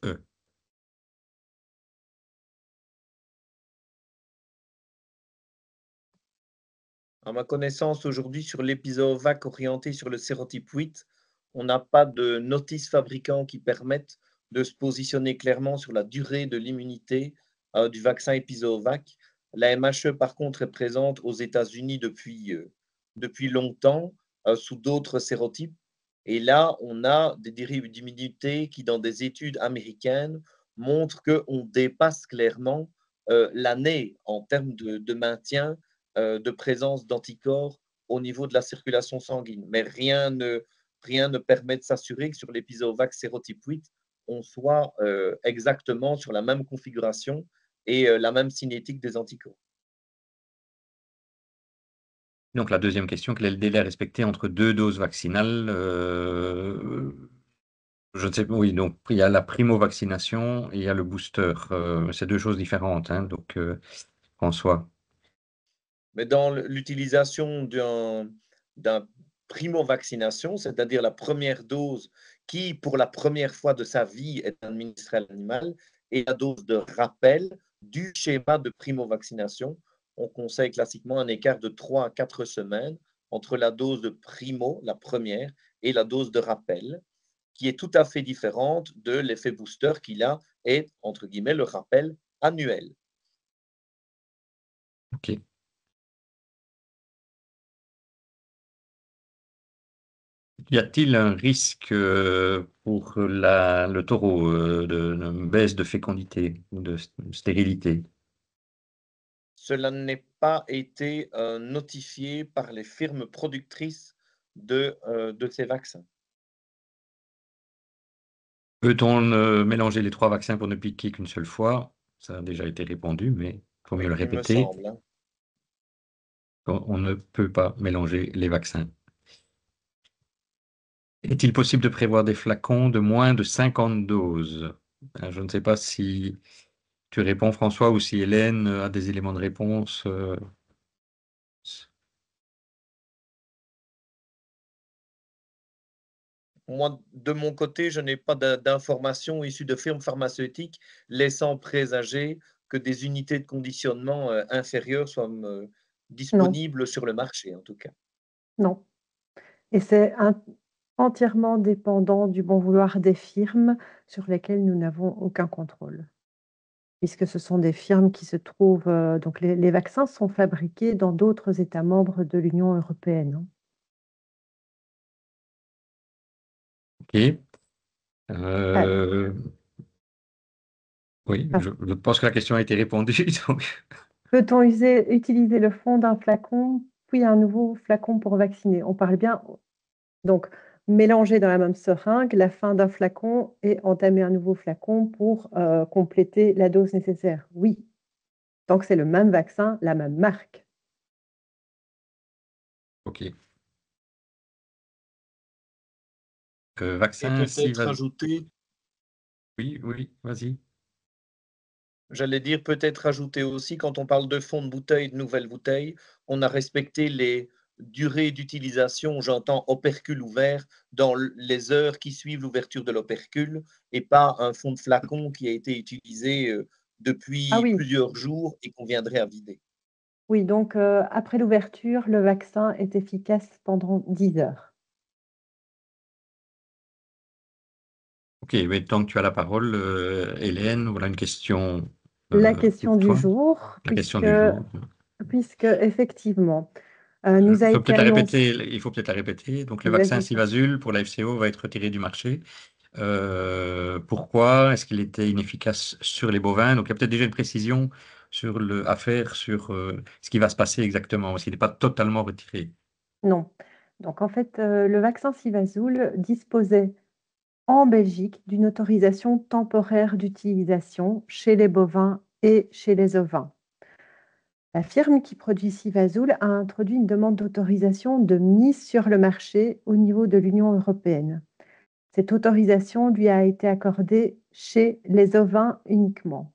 À ma connaissance, aujourd'hui, sur l'Episovac orienté sur le sérotype 8, on n'a pas de notice fabricant qui permette de se positionner clairement sur la durée de l'immunité du vaccin Episovac. La MHE, par contre, est présente aux États-Unis depuis longtemps sous d'autres sérotypes. Et là, on a des dérives d'immunité qui, dans des études américaines, montrent qu'on dépasse clairement l'année en termes de maintien de présence d'anticorps au niveau de la circulation sanguine. Mais rien ne permet de s'assurer que sur l'Episovac sérotype 8, on soit exactement sur la même configuration et la même cinétique des anticorps. Donc la deuxième question, quel est le délai à respecter entre 2 doses vaccinales? Je ne sais pas, oui, donc il y a la primo-vaccination et il y a le booster. C'est 2 choses différentes, hein, donc François. Mais dans l'utilisation d'un primo-vaccination, c'est-à-dire la première dose qui, pour la première fois de sa vie, est administrée à l'animal, et la dose de rappel du schéma de primo-vaccination, on conseille classiquement un écart de 3 à 4 semaines entre la dose de primo, la première, et la dose de rappel, qui est tout à fait différente de l'effet booster qui, là, est, entre guillemets, le rappel annuel. OK. Y a-t-il un risque pour le taureau de baisse de fécondité ou de stérilité? Cela n'est pas été notifié par les firmes productrices de ces vaccins. Peut-on mélanger les 3 vaccins pour ne piquer qu'une seule fois? Ça a déjà été répondu, mais il faut mieux Oui, le il me répéter. semble, hein. On ne peut pas mélanger les vaccins. Est-il possible de prévoir des flacons de moins de 50 doses? Je ne sais pas si tu réponds, François, ou si Hélène a des éléments de réponse. Moi, de mon côté, je n'ai pas d'informations issues de firmes pharmaceutiques laissant présager que des unités de conditionnement inférieures soient Non, disponibles sur le marché, en tout cas. non. Et c'est entièrement dépendant du bon vouloir des firmes sur lesquelles nous n'avons aucun contrôle. Puisque ce sont des firmes qui se trouvent, donc les vaccins sont fabriqués dans d'autres États membres de l'Union européenne, hein. OK. Ah, Oui, ah, je pense que la question a été répondue. Donc, peut-on utiliser le fond d'un flacon, puis un nouveau flacon pour vacciner? On parle bien, donc, mélanger dans la même seringue la fin d'un flacon et entamer un nouveau flacon pour compléter la dose nécessaire. Oui, tant que c'est le même vaccin, la même marque. OK. Et Vaccin peut-être Sivas. ajouter, Oui, oui, vas-y. j'allais dire peut-être ajouter aussi, quand on parle de fond de bouteille, de nouvelles bouteilles, on a respecté les durées d'utilisation, j'entends opercule ouvert, dans les heures qui suivent l'ouverture de l'opercule, et pas un fond de flacon qui a été utilisé Ah depuis oui, plusieurs jours et qu'on viendrait à vider. oui, donc après l'ouverture, le vaccin est efficace pendant 10 heures. OK, mais tant que tu as la parole, Hélène, voilà une question La question pour du toi. jour, La question du jour. puisque effectivement, nous a Il faut été peut-être la annoncé. répéter. Il faut peut-être la répéter. Donc, le vaccin Vas-y, Sivazul pour la FCO va être retiré du marché. Pourquoi? Est-ce qu'il était inefficace sur les bovins? Donc, il y a peut-être déjà une précision à faire sur ce qui va se passer exactement, parce qu'il n'est pas totalement retiré. non. Donc en fait, le vaccin Sivazoul disposait en Belgique d'une autorisation temporaire d'utilisation chez les bovins et chez les ovins. La firme qui produit Sivazoul a introduit une demande d'autorisation de mise sur le marché au niveau de l'Union européenne. Cette autorisation lui a été accordée chez les ovins uniquement.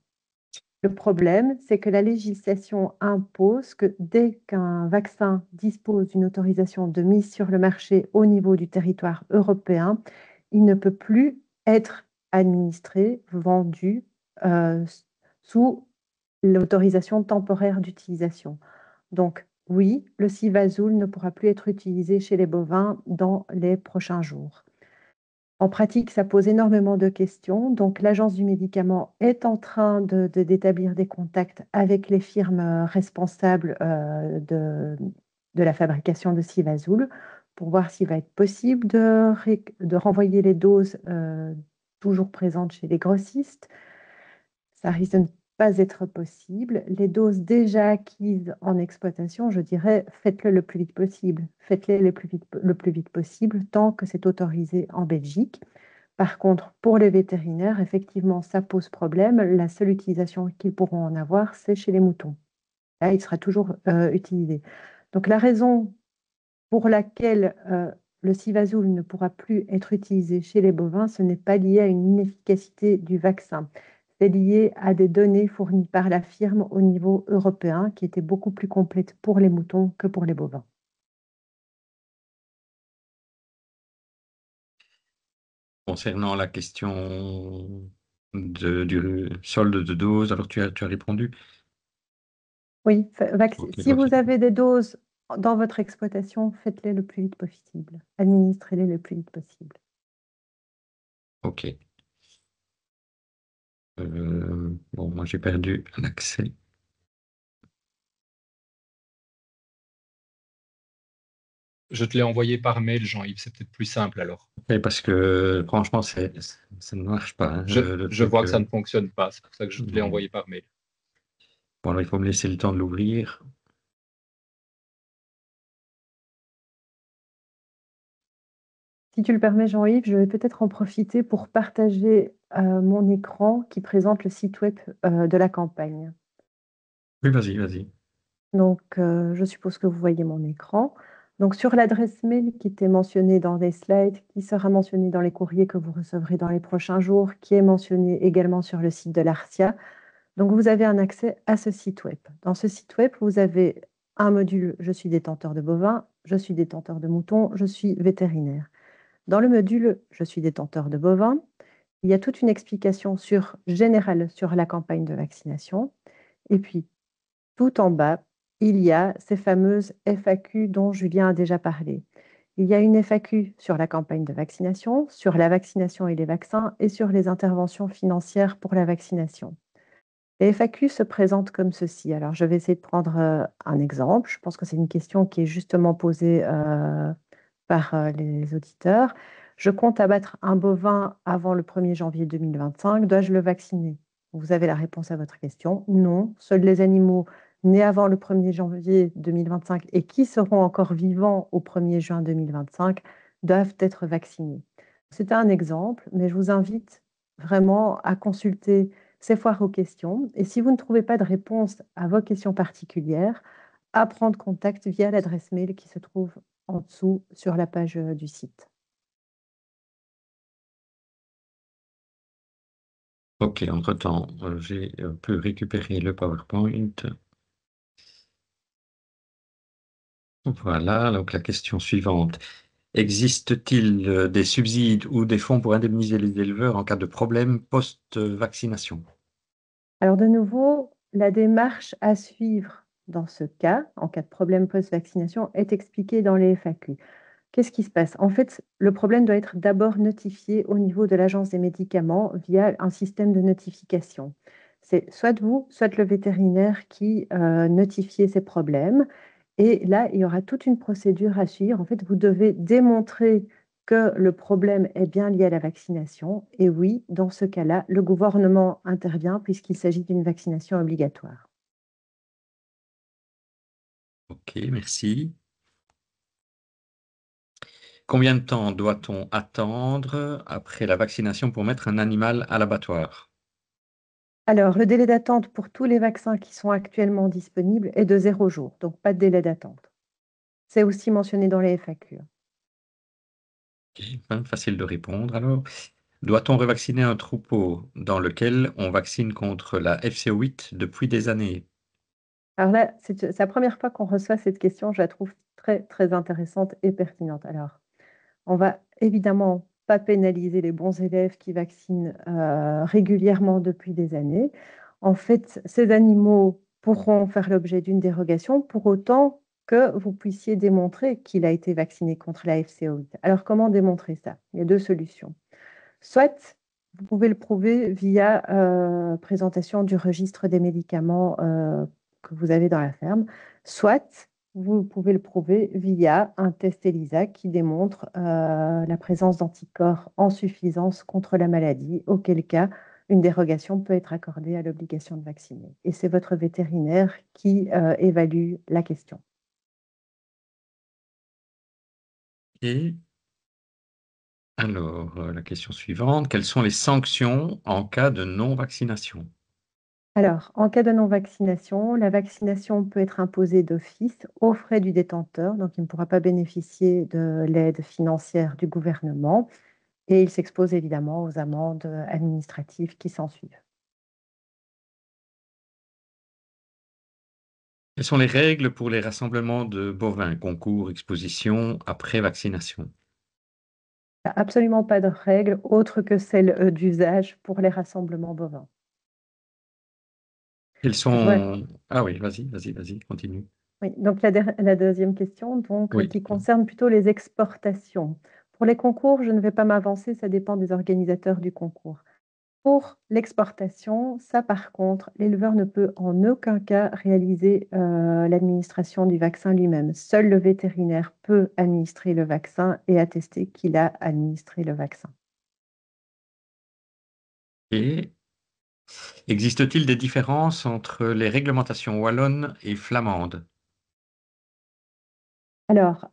Le problème, c'est que la législation impose que dès qu'un vaccin dispose d'une autorisation de mise sur le marché au niveau du territoire européen, il ne peut plus être administré, vendu sous l'autorisation temporaire d'utilisation. Donc oui, le Sivazoul ne pourra plus être utilisé chez les bovins dans les prochains jours. En pratique, ça pose énormément de questions. Donc, l'Agence du médicament est en train d'établir des contacts avec les firmes responsables de la fabrication de Sivazoul pour voir s'il va être possible de renvoyer les doses toujours présentes chez les grossistes. Ça risque de ne pas être possible. Les doses déjà acquises en exploitation, je dirais, faites-le le plus vite possible. Faites-les le plus vite possible tant que c'est autorisé en Belgique, Par contre, pour les vétérinaires, effectivement, ça pose problème. La seule utilisation qu'ils pourront en avoir, c'est chez les moutons. Là, il sera toujours utilisé. Donc, la raison pour laquelle le Civazoul ne pourra plus être utilisé chez les bovins, ce n'est pas lié à une inefficacité du vaccin. C'est lié à des données fournies par la firme au niveau européen qui étaient beaucoup plus complètes pour les moutons que pour les bovins. Concernant la question du solde de dose, alors tu as répondu? Oui, Ok, si vous avez des doses dans votre exploitation, faites-les le plus vite possible. Administrez-les le plus vite possible. ok. Bon, moi j'ai perdu l'accès. Je te l'ai envoyé par mail, Jean-Yves, c'est peut-être plus simple alors. Et parce que franchement, ça ne marche pas, hein, le Je truc. vois que ça ne fonctionne pas, c'est pour ça que je te l'ai Non. envoyé par mail. Bon, alors il faut me laisser le temps de l'ouvrir. Si tu le permets, Jean-Yves, je vais peut-être en profiter pour partager mon écran qui présente le site web de la campagne. Oui, vas-y, vas-y. Donc, je suppose que vous voyez mon écran. Donc, sur l'adresse mail qui était mentionnée dans les slides, qui sera mentionnée dans les courriers que vous recevrez dans les prochains jours, qui est mentionnée également sur le site de l'ARCIA, donc vous avez un accès à ce site web. Dans ce site web, vous avez un module « Je suis détenteur de bovins »,« Je suis détenteur de moutons »,« Je suis vétérinaire ». Dans le module « Je suis détenteur de bovins », il y a toute une explication générale sur la campagne de vaccination. Et puis, tout en bas, il y a ces fameuses FAQ dont Julien a déjà parlé. Il y a une FAQ sur la campagne de vaccination, sur la vaccination et les vaccins et sur les interventions financières pour la vaccination. Les FAQ se présentent comme ceci. Alors, je vais essayer de prendre un exemple. Je pense que c'est une question qui est justement posée par les auditeurs. Je compte abattre un bovin avant le 1er janvier 2025. Dois-je le vacciner? Vous avez la réponse à votre question. Non. Seuls les animaux nés avant le 1er janvier 2025 et qui seront encore vivants au 1er juin 2025 doivent être vaccinés. C'est un exemple, mais je vous invite vraiment à consulter ces foires aux questions. Et si vous ne trouvez pas de réponse à vos questions particulières, à prendre contact via l'adresse mail qui se trouve en dessous sur la page du site. Ok, entre-temps, j'ai pu récupérer le PowerPoint. Voilà, donc la question suivante. Existe-t-il des subsides ou des fonds pour indemniser les éleveurs en cas de problème post-vaccination? Alors de nouveau, la démarche à suivre dans ce cas, en cas de problème post-vaccination, est expliquée dans les FAQ. Qu'est-ce qui se passe? En fait, le problème doit être d'abord notifié au niveau de l'Agence des médicaments via un système de notification. C'est soit vous, soit le vétérinaire qui notifie ces problèmes. Et là, il y aura toute une procédure à suivre. En fait, vous devez démontrer que le problème est bien lié à la vaccination. Et oui, dans ce cas-là, le gouvernement intervient puisqu'il s'agit d'une vaccination obligatoire. Ok, merci. Combien de temps doit-on attendre après la vaccination pour mettre un animal à l'abattoir? Alors, le délai d'attente pour tous les vaccins qui sont actuellement disponibles est de 0 jour, donc pas de délai d'attente. C'est aussi mentionné dans les FAQ. Ok, facile de répondre alors. Doit-on revacciner un troupeau dans lequel on vaccine contre la FCO8 depuis des années? Alors là, c'est la première fois qu'on reçoit cette question. Je la trouve très, très intéressante et pertinente. Alors, on va évidemment pas pénaliser les bons élèves qui vaccinent régulièrement depuis des années. En fait, ces animaux pourront faire l'objet d'une dérogation pour autant que vous puissiez démontrer qu'il a été vacciné contre la FCO8. Alors, comment démontrer ça? Il y a deux solutions. Soit vous pouvez le prouver via présentation du registre des médicaments que vous avez dans la ferme, soit vous pouvez le prouver via un test ELISA qui démontre la présence d'anticorps en suffisance contre la maladie, auquel cas une dérogation peut être accordée à l'obligation de vacciner. Et c'est votre vétérinaire qui évalue la question. Et Alors, la question suivante, quelles sont les sanctions en cas de non-vaccination? Alors, en cas de non-vaccination, la vaccination peut être imposée d'office aux frais du détenteur, donc il ne pourra pas bénéficier de l'aide financière du gouvernement et il s'expose évidemment aux amendes administratives qui s'ensuivent. Quelles sont les règles pour les rassemblements de bovins, concours, expositions, après vaccination? Il n'y a absolument pas de règles autres que celles d'usage pour les rassemblements bovins. Quels Je vois. sont... Ah oui, vas-y, continue. Oui, donc la deuxième question, donc, Oui. qui concerne plutôt les exportations. Pour les concours, je ne vais pas m'avancer, ça dépend des organisateurs du concours. Pour l'exportation, ça par contre, l'éleveur ne peut en aucun cas réaliser l'administration du vaccin lui-même. Seul le vétérinaire peut administrer le vaccin et attester qu'il a administré le vaccin. Et existe-t-il des différences entre les réglementations wallonnes et flamandes? Alors,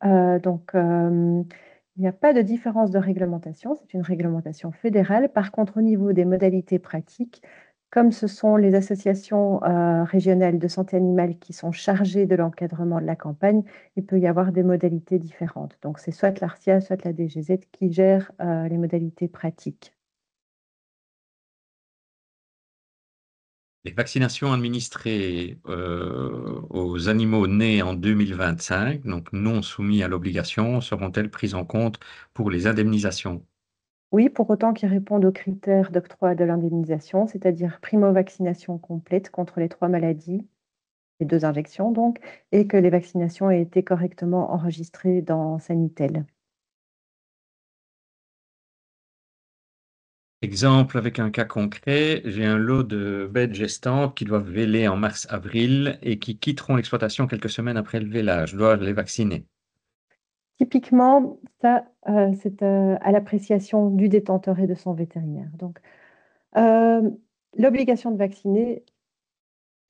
il n'y a pas de différence de réglementation, c'est une réglementation fédérale. Par contre, au niveau des modalités pratiques, comme ce sont les associations régionales de santé animale qui sont chargées de l'encadrement de la campagne, il peut y avoir des modalités différentes. Donc, c'est soit l'ARCIA, soit la DGZ qui gère les modalités pratiques. Les vaccinations administrées aux animaux nés en 2025, donc non soumis à l'obligation, seront-elles prises en compte pour les indemnisations? Oui, pour autant qu'ils répondent aux critères d'octroi de l'indemnisation, c'est-à-dire primo-vaccination complète contre les 3 maladies, les 2 injections donc, et que les vaccinations aient été correctement enregistrées dans Sanitel. Exemple avec un cas concret, j'ai un lot de bêtes gestantes qui doivent véler en mars-avril et qui quitteront l'exploitation quelques semaines après le vélage. Je dois les vacciner. Typiquement, ça, c'est à l'appréciation du détenteur et de son vétérinaire. Donc, l'obligation de vacciner,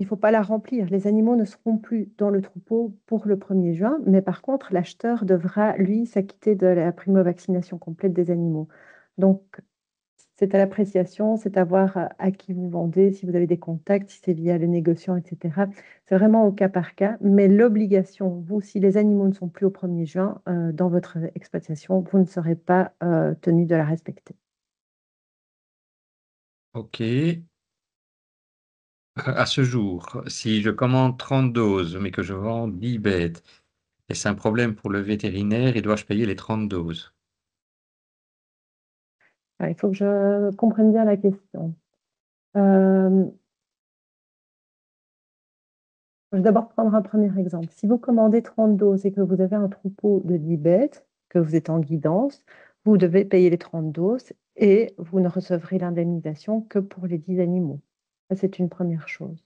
il ne faut pas la remplir. Les animaux ne seront plus dans le troupeau pour le 1er juin, mais par contre, l'acheteur devra, lui, s'acquitter de la primo-vaccination complète des animaux. Donc, c'est à l'appréciation, c'est à voir à qui vous vendez, si vous avez des contacts, si c'est via les négociants, etc. C'est vraiment au cas par cas, mais l'obligation, vous, si les animaux ne sont plus au 1er juin dans votre exploitation, vous ne serez pas tenu de la respecter. OK. À ce jour, si je commande 30 doses, mais que je vends 10 bêtes, est-ce un problème pour le vétérinaire et dois-je payer les 30 doses? Alors, il faut que je comprenne bien la question. Euh, Je vais d'abord prendre un premier exemple. Si vous commandez 30 doses et que vous avez un troupeau de 10 bêtes, que vous êtes en guidance, vous devez payer les 30 doses et vous ne recevrez l'indemnisation que pour les 10 animaux. Ça, c'est une première chose.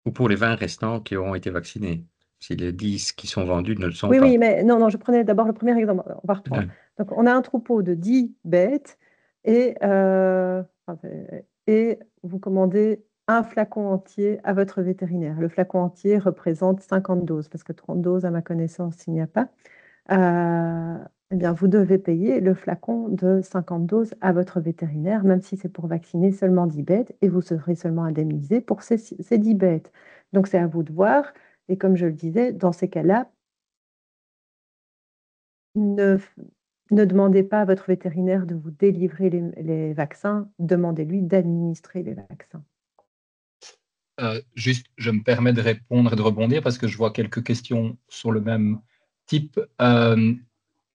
Ou pour les 20 restants qui auront été vaccinés, si les 10 qui sont vendus ne le sont Oui, pas. oui, mais non, je prenais d'abord le premier exemple. On va reprendre. Donc, on a un troupeau de 10 bêtes et, et vous commandez un flacon entier à votre vétérinaire. Le flacon entier représente 50 doses, parce que 30 doses, à ma connaissance, il n'y a pas. Eh bien, vous devez payer le flacon de 50 doses à votre vétérinaire, même si c'est pour vacciner seulement 10 bêtes, et vous serez seulement indemnisé pour ces 10 bêtes. Donc, c'est à vous de voir. Et comme je le disais, dans ces cas-là, ne, ne demandez pas à votre vétérinaire de vous délivrer les vaccins, demandez-lui d'administrer les vaccins. Juste, je me permets de répondre et de rebondir parce que je vois quelques questions sur le même type.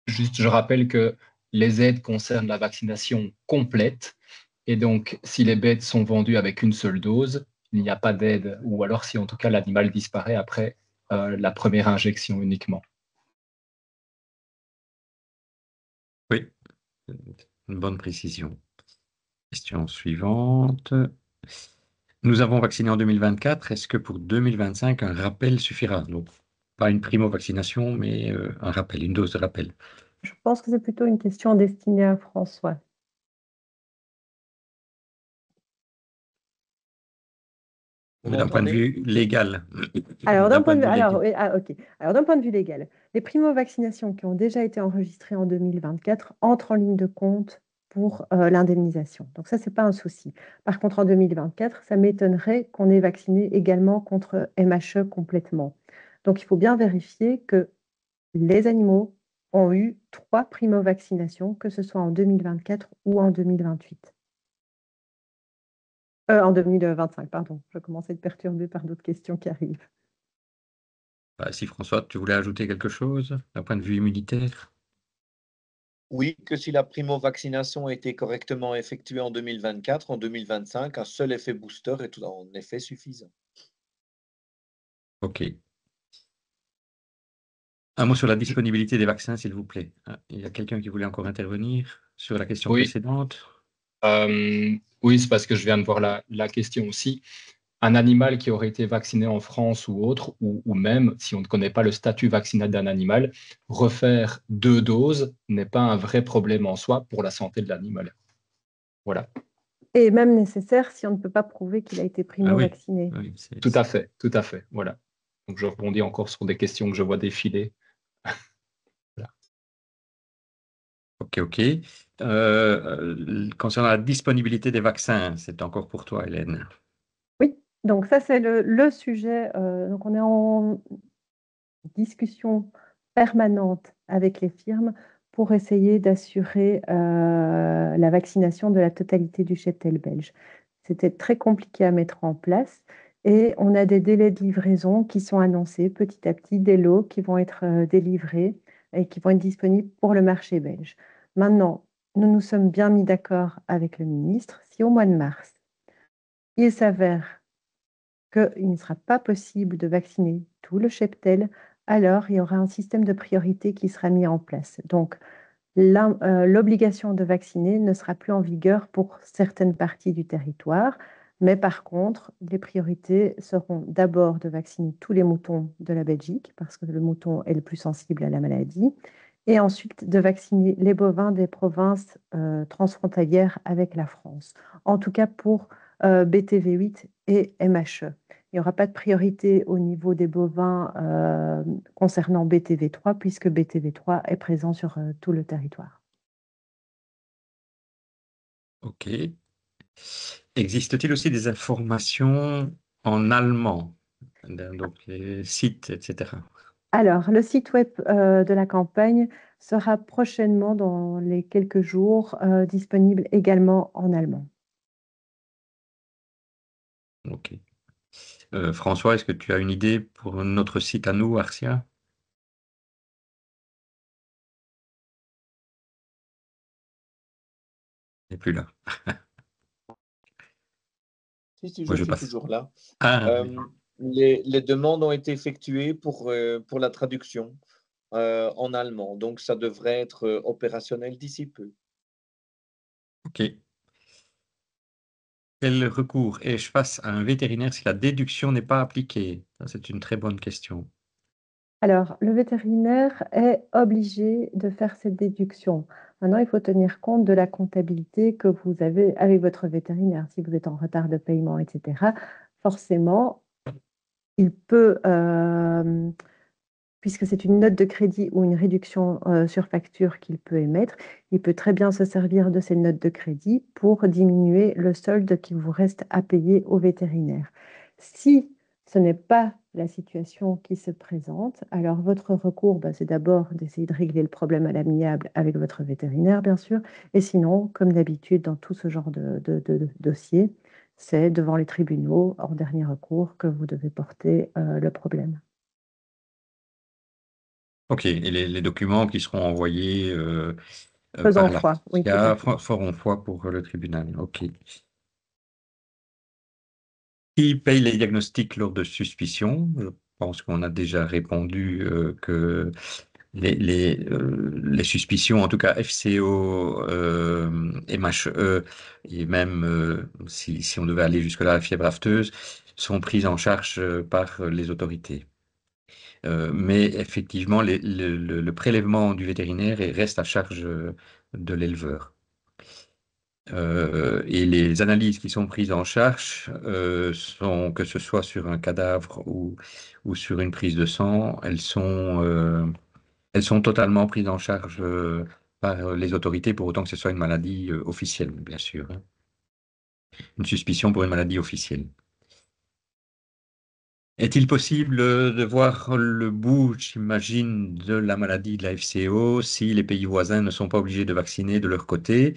Juste, je rappelle que les aides concernent la vaccination complète. Et donc, si les bêtes sont vendues avec une seule dose, il n'y a pas d'aide, ou alors si en tout cas l'animal disparaît après la première injection uniquement. Oui, une bonne précision. Question suivante. Nous avons vacciné en 2024. Est-ce que pour 2025, un rappel suffira? Donc, pas une primo-vaccination, mais un rappel, une dose de rappel. Je pense que c'est plutôt une question destinée à François. Mais d'un point de m'entendez? vue légal. Alors, D'un point de vue légal. oui, ok. Alors, d'un point de vue légal, les primo-vaccinations qui ont déjà été enregistrées en 2024 entrent en ligne de compte pour l'indemnisation. Donc ça, c'est pas un souci. Par contre, en 2024, ça m'étonnerait qu'on ait vacciné également contre MHE complètement. Donc, il faut bien vérifier que les animaux ont eu 3 primo-vaccinations, que ce soit en 2024 ou en 2028. En 2025, pardon. Je commence à être perturbée par d'autres questions qui arrivent. Si François, tu voulais ajouter quelque chose d'un point de vue immunitaire? Oui, que si la primo-vaccination a été correctement effectuée en 2024, en 2025, un seul effet booster est en effet suffisant. Ok. Un mot sur la disponibilité des vaccins, s'il vous plaît. Il y a quelqu'un qui voulait encore intervenir sur la question Oui, précédente? oui, c'est parce que je viens de voir la question aussi. Un animal qui aurait été vacciné en France ou autre, ou même si on ne connaît pas le statut vaccinal d'un animal, refaire 2 doses n'est pas un vrai problème en soi pour la santé de l'animal. Voilà, Et même nécessaire si on ne peut pas prouver qu'il a été Ah oui, primo-vacciné. oui, tout à fait, voilà. Donc je rebondis encore sur des questions que je vois défiler. Voilà. Ok. Concernant la disponibilité des vaccins, c'est encore pour toi, Hélène. Oui, donc ça c'est le sujet. Donc on est en discussion permanente avec les firmes pour essayer d'assurer la vaccination de la totalité du cheptel belge. C'était très compliqué à mettre en place et on a des délais de livraison qui sont annoncés petit à petit, des lots qui vont être délivrés et qui vont être disponibles pour le marché belge. Maintenant, nous nous sommes bien mis d'accord avec le ministre. Si au mois de mars, il s'avère qu'il ne sera pas possible de vacciner tout le cheptel, alors il y aura un système de priorité qui sera mis en place. Donc, l'obligation de vacciner ne sera plus en vigueur pour certaines parties du territoire, mais par contre, les priorités seront d'abord de vacciner tous les moutons de la Belgique, parce que le mouton est le plus sensible à la maladie, et ensuite de vacciner les bovins des provinces transfrontalières avec la France. En tout cas pour BTV8 et MHE. Il n'y aura pas de priorité au niveau des bovins concernant BTV3, puisque BTV3 est présent sur tout le territoire. Ok. Existe-t-il aussi des informations en allemand? Donc les sites, etc. Alors, le site web de la campagne sera prochainement, dans les quelques jours, disponible également en allemand. Ok. François, est-ce que tu as une idée pour notre site à nous, Arcia? Il n'est plus là. Si, Moi, je je suis passe. toujours là. Ah, Les demandes ont été effectuées pour la traduction en allemand, donc ça devrait être opérationnel d'ici peu. ok. Quel recours ai-je face à un vétérinaire si la déduction n'est pas appliquée? Ça, c'est une très bonne question. Alors, le vétérinaire est obligé de faire cette déduction. Maintenant, il faut tenir compte de la comptabilité que vous avez avec votre vétérinaire. Si vous êtes en retard de paiement, etc., forcément, il peut, puisque c'est une note de crédit ou une réduction sur facture qu'il peut émettre, il peut très bien se servir de ces notes de crédit pour diminuer le solde qui vous reste à payer au vétérinaire. Si ce n'est pas la situation qui se présente, alors votre recours, c'est d'abord d'essayer de régler le problème à l'amiable avec votre vétérinaire, bien sûr, et sinon, comme d'habitude dans tout ce genre de dossier, c'est devant les tribunaux, en dernier recours, que vous devez porter le problème. Ok, et les documents qui seront envoyés Faisant par foi, oui, tout à l'ARCIA fait. feront foi pour le tribunal. Ok. Qui paye les diagnostics lors de suspicion? Je pense qu'on a déjà répondu que les suspicions, en tout cas FCO, MHE, et même si on devait aller jusque-là, la fièvre afteuse, sont prises en charge par les autorités. Mais effectivement, le prélèvement du vétérinaire reste à charge de l'éleveur. Et les analyses qui sont prises en charge sont, que ce soit sur un cadavre ou sur une prise de sang, elles sont totalement prises en charge par les autorités, pour autant que ce soit une maladie officielle, bien sûr, hein. Une suspicion pour une maladie officielle. Est-il possible de voir le bout, j'imagine, de la maladie de la FCO si les pays voisins ne sont pas obligés de vacciner de leur côté?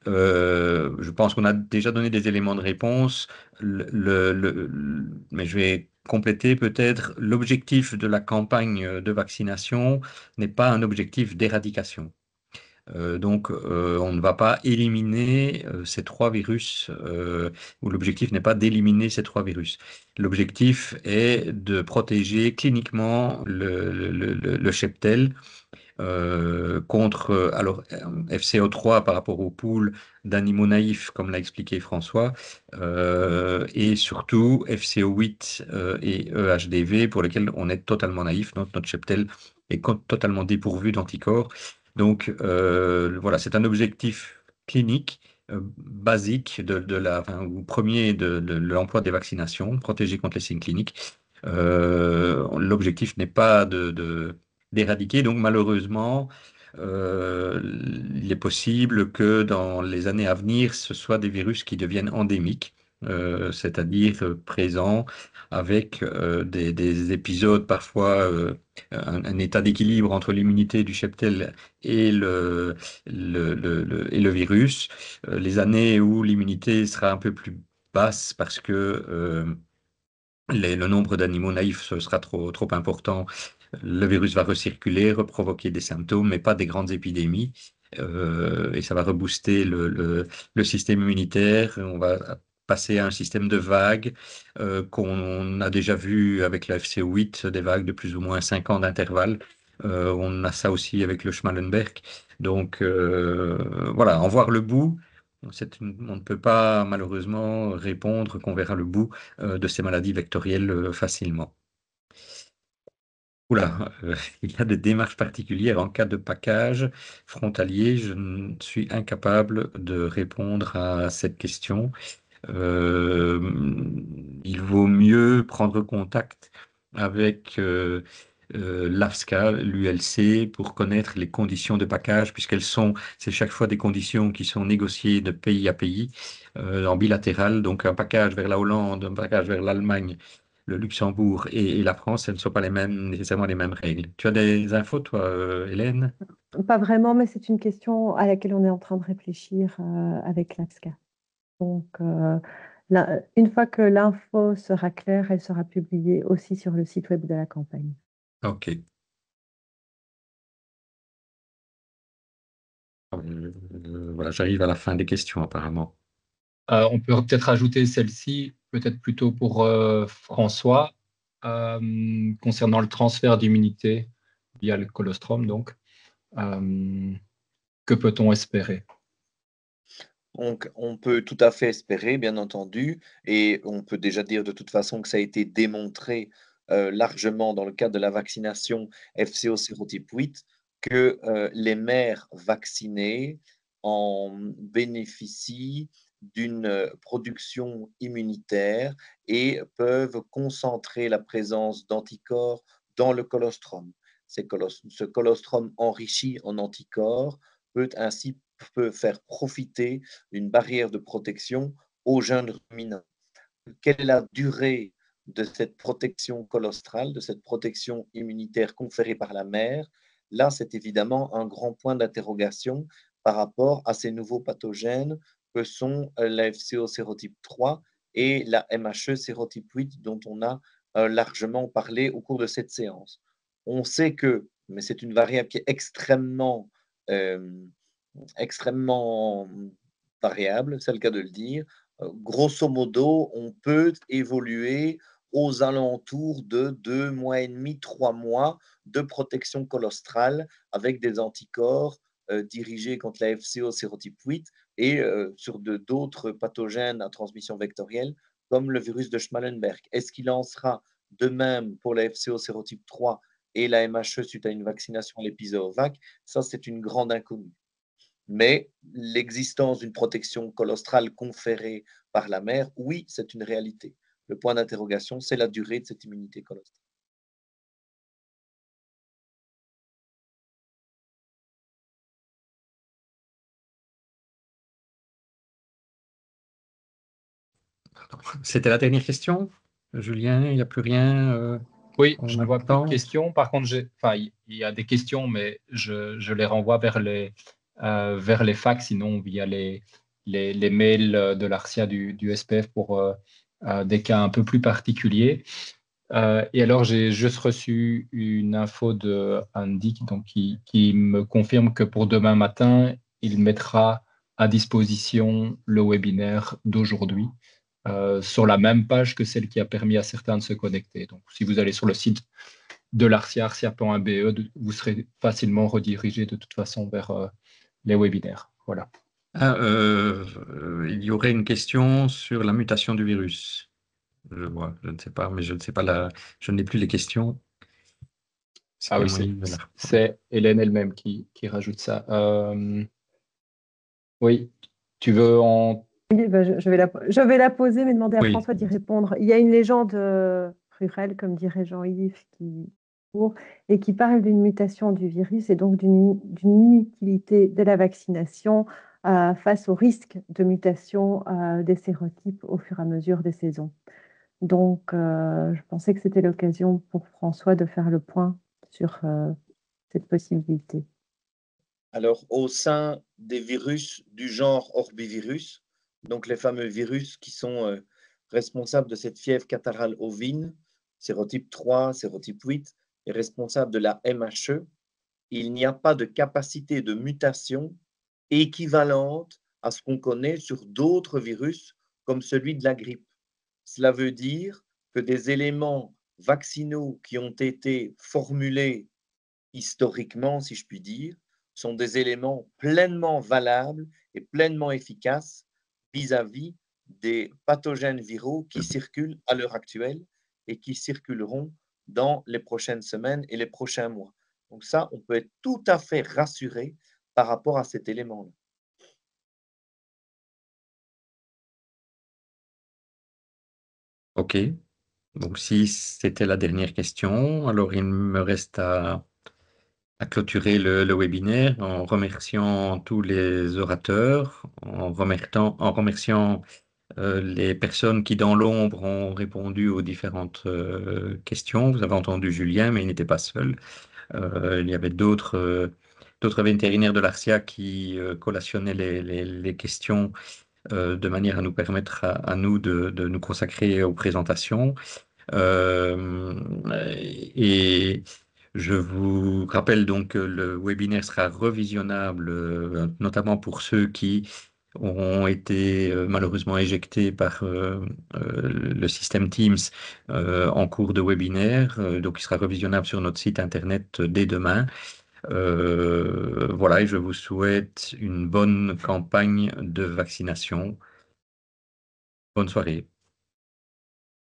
Je pense qu'on a déjà donné des éléments de réponse, mais je vais compléter peut-être. L'objectif de la campagne de vaccination n'est pas un objectif d'éradication. Donc, on ne va pas éliminer ces trois virus, ou l'objectif n'est pas d'éliminer ces trois virus. L'objectif est de protéger cliniquement le cheptel contre FCO3 par rapport aux poules d'animaux naïfs, comme l'a expliqué François, et surtout FCO8 et EHDV pour lesquels on est totalement naïf. Donc notre cheptel est totalement dépourvu d'anticorps. Donc voilà, c'est un objectif clinique basique ou premier de l'emploi des vaccinations, protéger contre les signes cliniques. L'objectif n'est pas d'éradiquer. Donc malheureusement, il est possible que dans les années à venir, ce soit des virus qui deviennent endémiques, c'est-à-dire présents avec des épisodes parfois, un état d'équilibre entre l'immunité du cheptel et et le virus. Les années où l'immunité sera un peu plus basse parce que le nombre d'animaux naïfs ce sera trop important, le virus va recirculer, reprovoquer des symptômes, mais pas des grandes épidémies. Et ça va rebooster le système immunitaire. On va passer à un système de vagues qu'on a déjà vu avec la FCO8, des vagues de plus ou moins 5 ans d'intervalle. On a ça aussi avec le Schmallenberg. Donc voilà, en voir le bout. On ne peut pas malheureusement répondre qu'on verra le bout de ces maladies vectorielles facilement. Oula, il y a des démarches particulières en cas de package frontalier. Je suis incapable de répondre à cette question. Euh, il vaut mieux prendre contact avec l'AFSCA, l'ULC, pour connaître les conditions de package, c'est chaque fois des conditions qui sont négociées de pays à pays en bilatéral. Donc un package vers la Hollande, un package vers l'Allemagne, le Luxembourg et la France, ce ne sont pas nécessairement les mêmes règles. Tu as des infos, toi, Hélène? Pas vraiment, mais c'est une question à laquelle on est en train de réfléchir avec l'AFSCA. Donc, une fois que l'info sera claire, elle sera publiée aussi sur le site web de la campagne. Ok. Voilà, j'arrive à la fin des questions apparemment. On peut peut-être ajouter celle-ci, peut-être plutôt pour François, concernant le transfert d'immunité via le colostrum. Donc, que peut-on espérer? Donc, on peut tout à fait espérer, bien entendu, et on peut déjà dire de toute façon que ça a été démontré largement dans le cadre de la vaccination FCO sérotype 8, que les mères vaccinées en bénéficient d'une production immunitaire et peuvent concentrer la présence d'anticorps dans le colostrum. Ce colostrum enrichi en anticorps peut faire profiter d'une barrière de protection aux jeunes ruminants. Quelle est la durée de cette protection colostrale, de cette protection immunitaire conférée par la mère? Là, c'est évidemment un grand point d'interrogation par rapport à ces nouveaux pathogènes que sont la FCO sérotype 3 et la MHE sérotype 8 dont on a largement parlé au cours de cette séance. On sait que, mais c'est une variable qui est extrêmement variable, c'est le cas de le dire. Grosso modo, on peut évoluer aux alentours de 2 mois et demi, 3 mois de protection colostrale avec des anticorps dirigés contre la FCO sérotype 8 et sur d'autres pathogènes à transmission vectorielle comme le virus de Schmallenberg. Est-ce qu'il en sera de même pour la FCO sérotype 3 et la MHE suite à une vaccination à l'épisovac? Ça, c'est une grande inconnue. Mais l'existence d'une protection colostrale conférée par la mère, oui, c'est une réalité. Le point d'interrogation, c'est la durée de cette immunité colostrale. C'était la dernière question. Julien, il n'y a plus rien. Oui, On je a ne vois le plus de temps. questions. Par contre, il y a des questions, mais je les renvoie vers les fax, sinon via les mails de l'ARCIA du SPF pour des cas un peu plus particuliers. Et alors, j'ai juste reçu une info de Andy donc, qui me confirme que pour demain matin, il mettra à disposition le webinaire d'aujourd'hui sur la même page que celle qui a permis à certains de se connecter. Donc, si vous allez sur le site de l'ARCIA, arcia.be, vous serez facilement redirigé de toute façon vers les webinaires. Voilà. Il y aurait une question sur la mutation du virus. Je vois, je ne sais pas, mais je ne sais pas je n'ai plus les questions. Ah oui, c'est Hélène elle-même qui rajoute ça. Oui, tu veux en... Oui, bah, je vais la poser, mais demander à Oui. François d'y répondre. Il y a une légende rurale, comme dirait Jean-Yves, qui court et qui parle d'une mutation du virus et donc d'une inutilité de la vaccination face au risque de mutation des sérotypes au fur et à mesure des saisons. Donc, je pensais que c'était l'occasion pour François de faire le point sur cette possibilité. Alors, au sein des virus du genre orbivirus, donc les fameux virus qui sont responsables de cette fièvre catarrhale ovine, sérotype 3, sérotype 8, et responsables de la MHE, il n'y a pas de capacité de mutation équivalente à ce qu'on connaît sur d'autres virus comme celui de la grippe. Cela veut dire que des éléments vaccinaux qui ont été formulés historiquement, si je puis dire, sont des éléments pleinement valables et pleinement efficaces vis-à-vis des pathogènes viraux qui circulent à l'heure actuelle et qui circuleront dans les prochaines semaines et les prochains mois. Donc ça, on peut être tout à fait rassuré par rapport à cet élément-là. OK. Donc, si c'était la dernière question, alors il me reste à clôturer le webinaire en remerciant tous les orateurs, en remerciant les personnes qui, dans l'ombre, ont répondu aux différentes questions. Vous avez entendu Julien, mais il n'était pas seul. Il y avait d'autres vétérinaires de l'ARCIA qui collationnaient les questions de manière à nous permettre à nous de nous consacrer aux présentations. Et je vous rappelle donc que le webinaire sera revisionnable, notamment pour ceux qui auront été malheureusement éjectés par le système Teams en cours de webinaire. Donc, il sera revisionnable sur notre site internet dès demain. Voilà, et je vous souhaite une bonne campagne de vaccination. Bonne soirée.